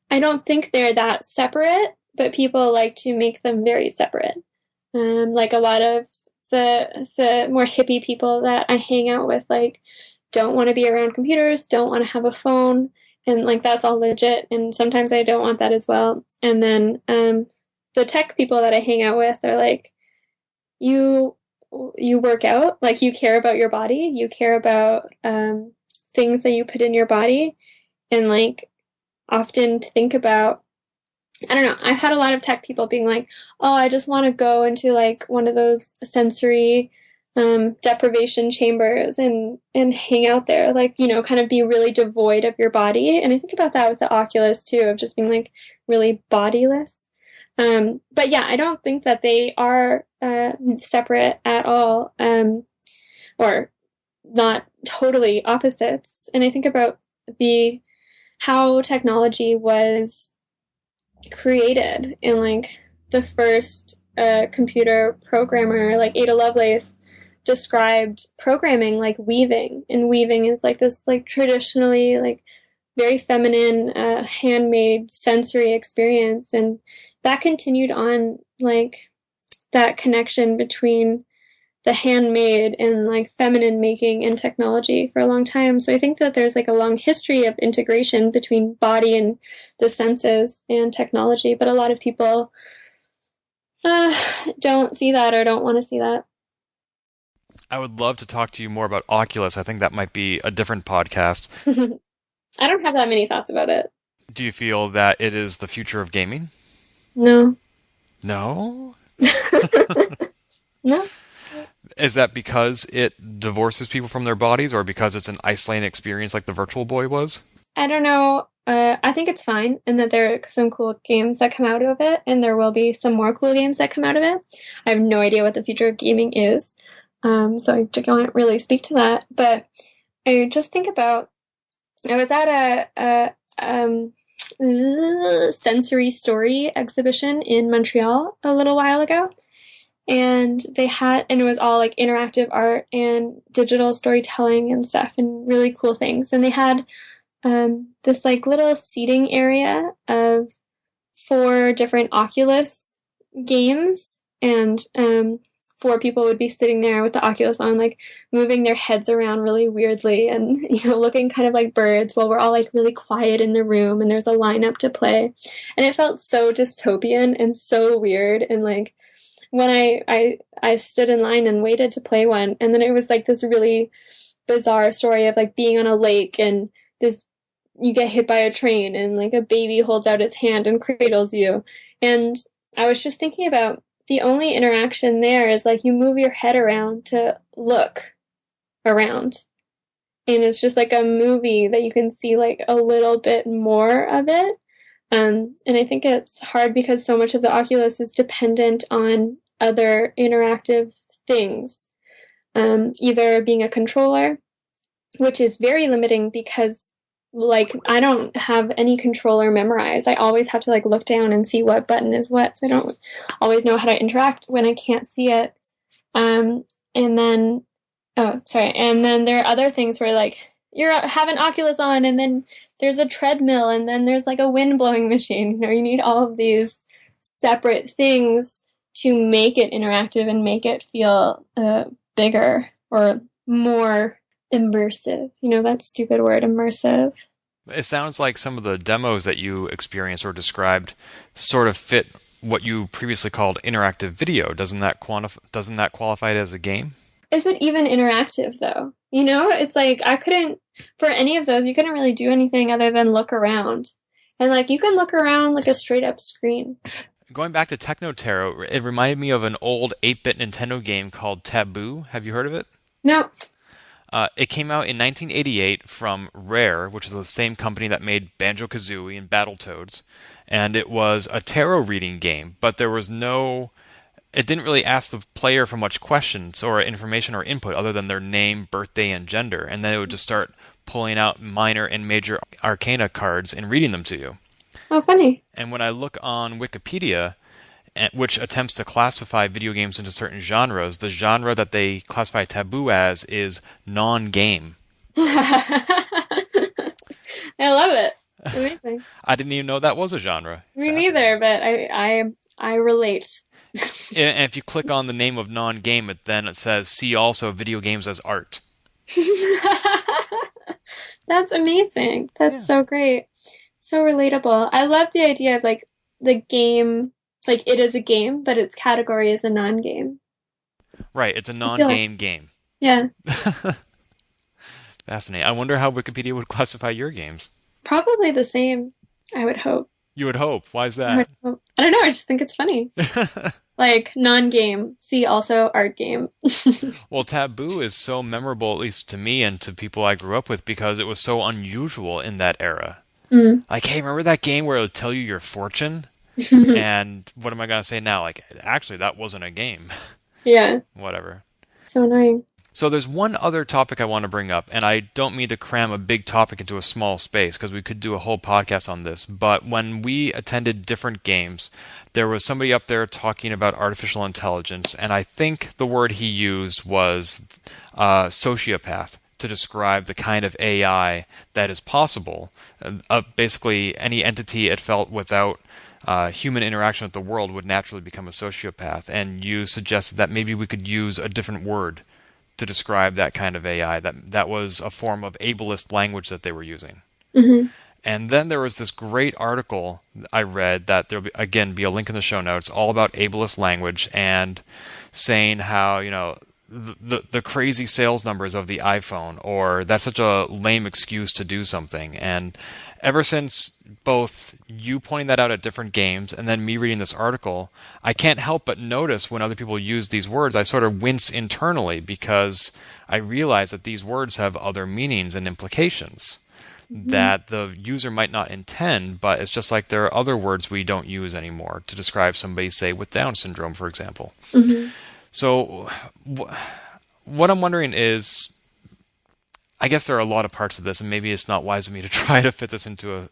I don't think they're that separate, but people like to make them very separate. Like a lot of the more hippie people that I hang out with, like, don't want to be around computers, don't want to have a phone, and like that's all legit. And sometimes I don't want that as well. And then the tech people that I hang out with are like, you work out, like you care about your body, you care about things that you put in your body, and like often think about, I don't know, I've had a lot of tech people being like, oh, I just want to go into like one of those sensory deprivation chambers and hang out there, like, you know, kind of be really devoid of your body. And I think about that with the Oculus too, of just being like really bodiless. But yeah, I don't think that they are separate at all, or not totally opposites. And I think about how technology was created, and like the first computer programmer, like Ada Lovelace, described programming like weaving, and weaving is like this like traditionally like very feminine handmade sensory experience, and that continued on, like that connection between the handmade and like feminine making and technology for a long time. So I think that there's like a long history of integration between body and the senses and technology, but a lot of people don't see that or don't want to see that. I would love to talk to you more about Oculus. I think that might be a different podcast. I don't have that many thoughts about it. Do you feel that it is the future of gaming? No. No? No. Is that because it divorces people from their bodies, or because it's an isolating experience like the Virtual Boy was? I don't know. I think it's fine, and that there are some cool games that come out of it, and there will be some more cool games that come out of it. I have no idea what the future of gaming is, so I can't really speak to that. But I just think about, I was at a sensory story exhibition in Montreal a little while ago. And it was all like interactive art and digital storytelling and stuff, and really cool things. And they had this like little seating area of 4 different Oculus games, and 4 people would be sitting there with the Oculus on, like moving their heads around really weirdly, and you know, looking kind of like birds, while we're all like really quiet in the room, and there's a lineup to play. And it felt so dystopian and so weird, and like when I stood in line and waited to play one, and then it was like this really bizarre story of like being on a lake, and you get hit by a train, and like a baby holds out its hand and cradles you. And I was just thinking about, the only interaction there is like you move your head around to look around, and it's just like a movie that you can see like a little bit more of it. And I think it's hard because so much of the Oculus is dependent on other interactive things, either being a controller, which is very limiting because like I don't have any controller memorized. I always have to like look down and see what button is what, so I don't always know how to interact when I can't see it. And then there are other things where like you have an Oculus on, and then there's a treadmill, and then there's like a wind blowing machine. You know, you need all of these separate things to make it interactive and make it feel bigger or more immersive. You know, that stupid word, immersive. It sounds like some of the demos that you experienced or described sort of fit what you previously called interactive video. Doesn't that qualify it as a game? Is it even interactive though? You know, it's like for any of those, you couldn't really do anything other than look around. And like you can look around like a straight up screen. Going back to Techno Tarot, it reminded me of an old 8-bit Nintendo game called Taboo. Have you heard of it? No. It came out in 1988 from Rare, which is the same company that made Banjo-Kazooie and Battletoads. And it was a tarot reading game, but it didn't really ask the player for much questions or information or input other than their name, birthday, and gender. And then it would just start pulling out minor and major arcana cards and reading them to you. Oh, funny. And when I look on Wikipedia, which attempts to classify video games into certain genres, the genre that they classify Taboo as is non-game. I love it. Amazing. I didn't even know that was a genre. Me neither, but I relate. And if you click on the name of non-game, it says see also video games as art. That's amazing. That's Yeah. so great. So relatable. I love the idea of like the game, like it is a game, but its category is a non-game. Right, it's a I feel like, non-game game. yeah, Fascinating. I wonder how Wikipedia would classify your games. probably the same, I would hope. You would hope. Why is I would that? hope. I don't know, I just think it's funny. Like non-game, see also art game. Well, Taboo is so memorable, at least to me and to people I grew up with, because it was so unusual in that era. Mm. Like, hey, remember that game where it would tell you your fortune? And what am I going to say now? Like, actually, that wasn't a game. Yeah, Whatever. so annoying. So there's one other topic I want to bring up, and I don't mean to cram a big topic into a small space because we could do a whole podcast on this, but when we attended different games, there was somebody up there talking about artificial intelligence, and I think the word he used was sociopath to describe the kind of AI that is possible. Basically, any entity it felt without human interaction with the world would naturally become a sociopath, and you suggested that maybe we could use a different word to describe that kind of AI, that was a form of ableist language that they were using. Mm-hmm. And then there was this great article I read that there'll be, again, be a link in the show notes, all about ableist language and saying how, the crazy sales numbers of the iPhone, or that's such a lame excuse to do something. And ever since both you pointing that out at different games and then me reading this article, I can't help but notice when other people use these words, I sort of wince internally because I realize that these words have other meanings and implications that the user might not intend, but it's just like there are other words we don't use anymore to describe somebody, say, with Down syndrome, for example. Mm-hmm. So what I'm wondering is, I guess there are a lot of parts of this, and maybe it's not wise of me to try to fit this into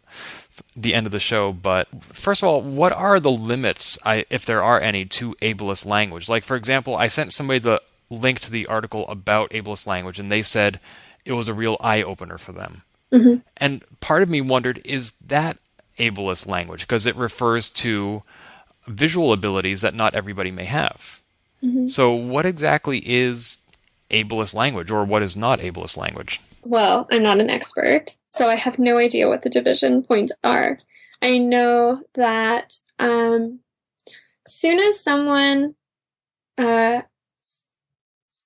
the end of the show, but first of all, what are the limits, if there are any, to ableist language? Like, for example, I sent somebody the link to the article about ableist language, and they said it was a real eye-opener for them. Mm-hmm. And part of me wondered, is that ableist language? Because it refers to visual abilities that not everybody may have. Mm-hmm. So what exactly is ableist language, or what is not ableist language? Well, I'm not an expert, so I have no idea what the division points are. I know that as soon as someone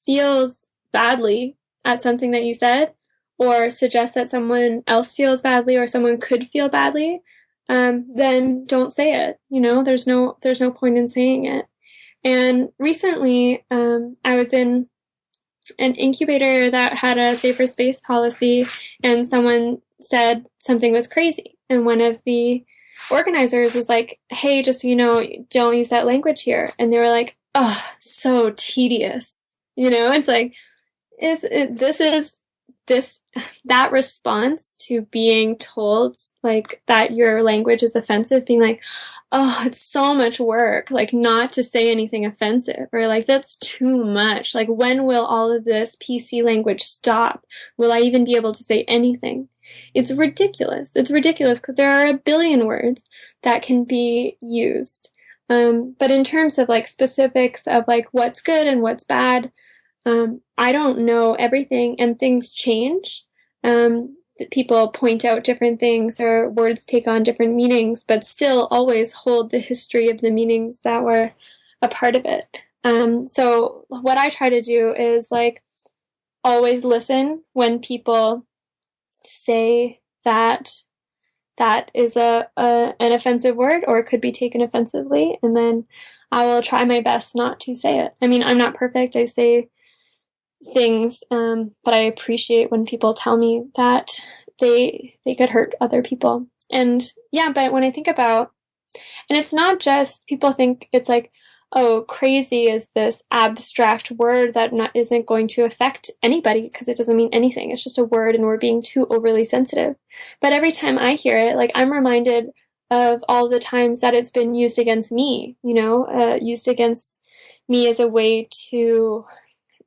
feels badly at something that you said, or suggests that someone else feels badly or someone could feel badly, then don't say it. There's no point in saying it. And recently, I was in an incubator that had a safer space policy, and someone said something was crazy. And one of the organizers was like, hey, just so you know, don't use that language here. And they were like, oh, so tedious. It's like, that response to being told like that your language is offensive, being like, oh, it's so much work, like not to say anything offensive, or like that's too much, like when will all of this PC language stop? Will I even be able to say anything? It's ridiculous because there are a billion words that can be used, but in terms of like specifics of like what's good and what's bad, I don't know everything, and things change. People point out different things, or words take on different meanings, but still always hold the history of the meanings that were a part of it. So what I try to do is like always listen when people say that is an offensive word or could be taken offensively, and then I will try my best not to say it. I mean, I'm not perfect. I say things, but I appreciate when people tell me that they could hurt other people. And yeah, but when I think about, and it's not just, people think it's like, oh, crazy is this abstract word that isn't going to affect anybody because it doesn't mean anything. It's just a word and we're being too overly sensitive. But every time I hear it, like I'm reminded of all the times that it's been used against me, used against me as a way to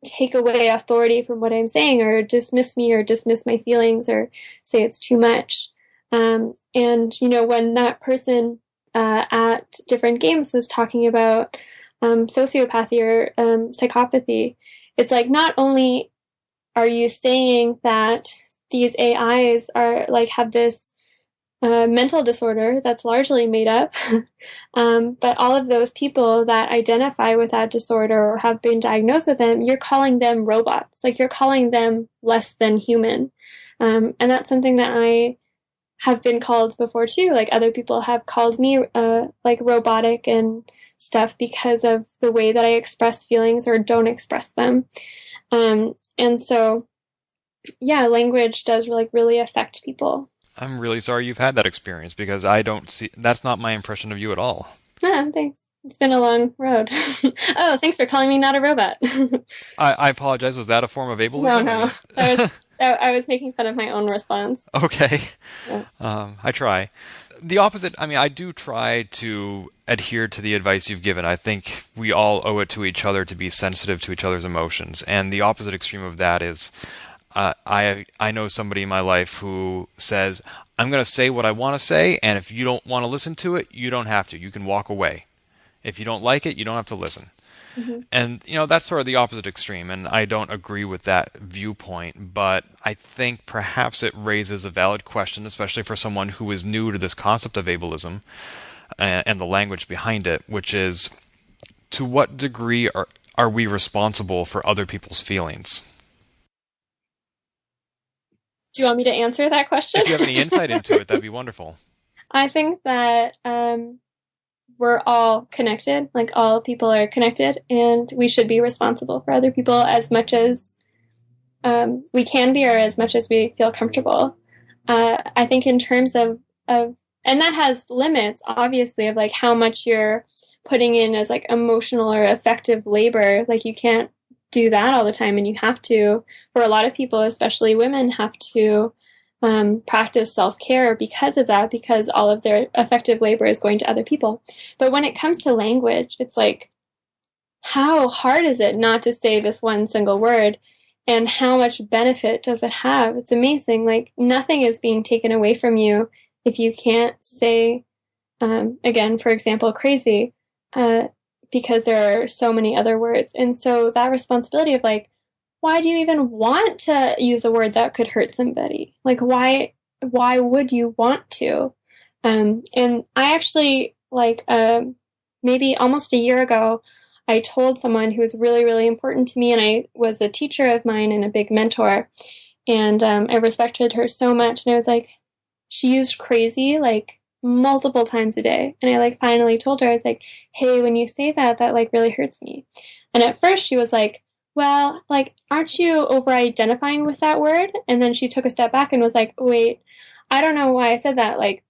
take away authority from what I'm saying, or dismiss me, or dismiss my feelings, or say it's too much. And, when that person at different games was talking about sociopathy or psychopathy. It's like, not only are you saying that these AIs are like have this mental disorder that's largely made up, but all of those people that identify with that disorder or have been diagnosed with them, you're calling them robots. Like, you're calling them less than human. And that's something that I have been called before too. Like, other people have called me like robotic and stuff because of the way that I express feelings or don't express them. And so, yeah, language does like really affect people. I'm really sorry you've had that experience, because I don't see, that's not my impression of you at all. Thanks. It's been a long road. Oh, thanks for calling me not a robot. I apologize. Was that a form of ableism? No. I was making fun of my own response. Okay. Yeah. I try. The opposite, I mean, I do try to adhere to the advice you've given. I think we all owe it to each other to be sensitive to each other's emotions. And the opposite extreme of that is, I know somebody in my life who says, I'm going to say what I want to say, and if you don't want to listen to it, you don't have to. You can walk away. If you don't like it, you don't have to listen. Mm-hmm. And, that's sort of the opposite extreme, and I don't agree with that viewpoint, but I think perhaps it raises a valid question, especially for someone who is new to this concept of ableism and the language behind it, which is, to what degree are we responsible for other people's feelings? Do you want me to answer that question? If you have any insight into it, that'd be wonderful. I think that we're all connected, like all people are connected, and we should be responsible for other people as much as we can be, or as much as we feel comfortable. I think in terms of, and that has limits, obviously, of like how much you're putting in as like emotional or affective labor. Like, you can't do that all the time, and you have to, for a lot of people, especially women, have to practice self-care because of that, because all of their affective labor is going to other people. But when it comes to language, it's like, how hard is it not to say this one single word, and how much benefit does it have? It's amazing. Like, nothing is being taken away from you if you can't say, again, for example, crazy, because there are so many other words. And so that responsibility of like, why do you even want to use a word that could hurt somebody? Like, why would you want to? And I actually, like, maybe almost a year ago, I told someone who was really, really important to me, and I was a teacher of mine and a big mentor, and I respected her so much, and I was like, she used crazy, like, multiple times a day. And I like finally told her, I was like, hey, when you say that like really hurts me. And at first she was like, well, like, aren't you over identifying with that word? And then she took a step back and was like, wait, I don't know why I said that. Like,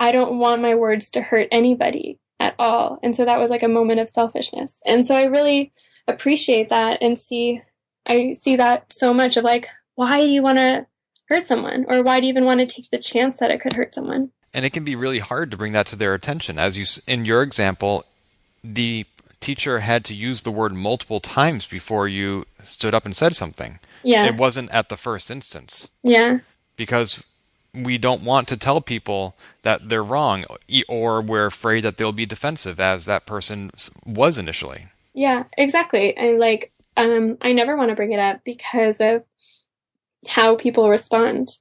I don't want my words to hurt anybody at all. And so that was like a moment of selfishness. And so I really appreciate that, and I see that so much of like, why do you want to hurt someone? Or why do you even want to take the chance that it could hurt someone? And it can be really hard to bring that to their attention. As in your example, the teacher had to use the word multiple times before you stood up and said something. Yeah. It wasn't at the first instance. Yeah. Because we don't want to tell people that they're wrong, or we're afraid that they'll be defensive, as that person was initially. Yeah, exactly. And like, I never want to bring it up because of how people respond.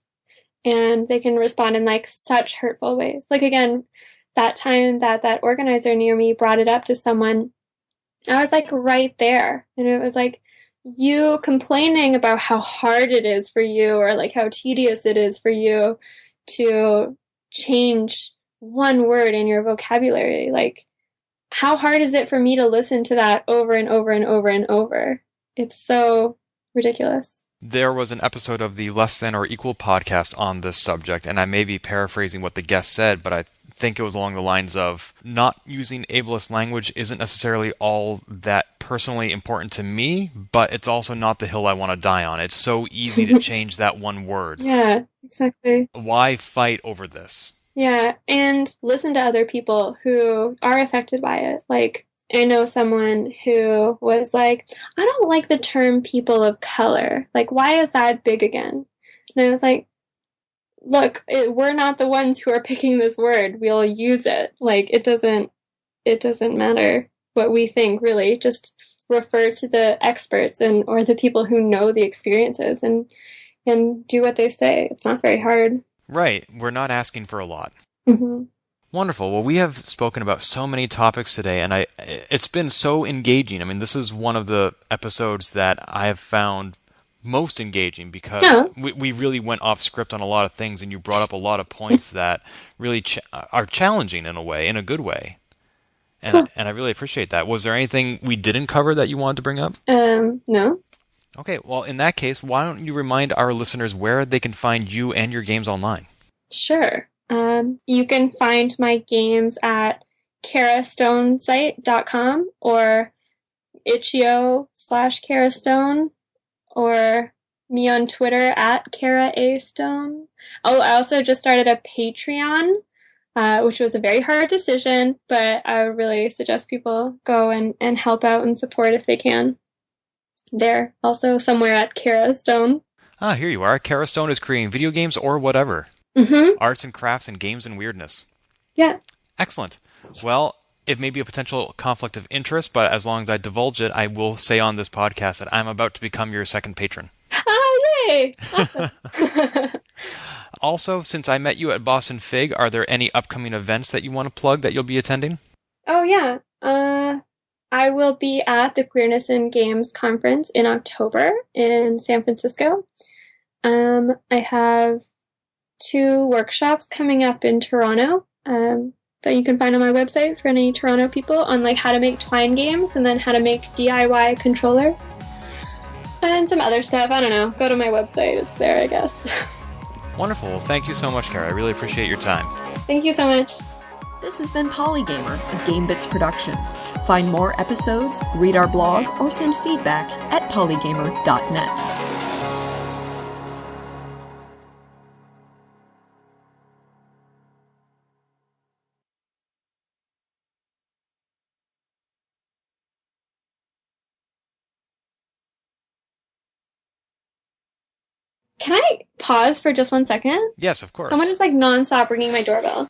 And they can respond in like such hurtful ways. Like, again, that time that organizer near me brought it up to someone, I was like right there. And it was like, you complaining about how hard it is for you, or like how tedious it is for you to change one word in your vocabulary. Like, how hard is it for me to listen to that over and over and over and over? It's so ridiculous. There was an episode of the Less Than or Equal podcast on this subject, and I may be paraphrasing what the guest said, but I think it was along the lines of, not using ableist language isn't necessarily all that personally important to me, but it's also not the hill I want to die on. It's so easy to change that one word. Yeah, exactly. Why fight over this? Yeah, and listen to other people who are affected by it. Like, I know someone who was like, I don't like the term people of color. Like, why is that big again? And I was like, look, we're not the ones who are picking this word. We'll use it. Like, it doesn't matter. what we think, really. Just refer to the experts or the people who know the experiences and do what they say. It's not very hard. Right. We're not asking for a lot. Mm-hmm. Wonderful. Well, we have spoken about so many topics today, and it's been so engaging. I mean, this is one of the episodes that I have found most engaging because we really went off script on a lot of things, and you brought up a lot of points that really are challenging in a way, in a good way. And, cool. And I really appreciate that. Was there anything we didn't cover that you wanted to bring up? No. Okay, well, in that case, why don't you remind our listeners where they can find you and your games online? Sure. You can find my games at karastonesite.com or itch.io/karastone or me on Twitter at Kara A. Stone. Oh, I also just started a Patreon, which was a very hard decision, but I would really suggest people go and help out and support if they can. They're also somewhere at Kara Stone. Ah, here you are. Kara Stone is creating video games or whatever. Mm-hmm. Arts and crafts and games and weirdness. Yeah. Excellent. Well, it may be a potential conflict of interest, but as long as I divulge it, I will say on this podcast that I'm about to become your second patron. Oh, yay! Awesome. Also, since I met you at Boston Fig, are there any upcoming events that you want to plug that you'll be attending? Oh, yeah. I will be at the Queerness in Games conference in October in San Francisco. I have 2 workshops coming up in Toronto that you can find on my website for any Toronto people on like how to make twine games and then how to make DIY controllers. And some other stuff. I don't know. Go to my website. It's there, I guess. Wonderful. Well, thank you so much, Kara. I really appreciate your time. Thank you so much. This has been Polygamer, a Gamebits production. Find more episodes, read our blog, or send feedback at polygamer.net. Can I pause for just 1 second? Yes, of course. Someone is like nonstop ringing my doorbell.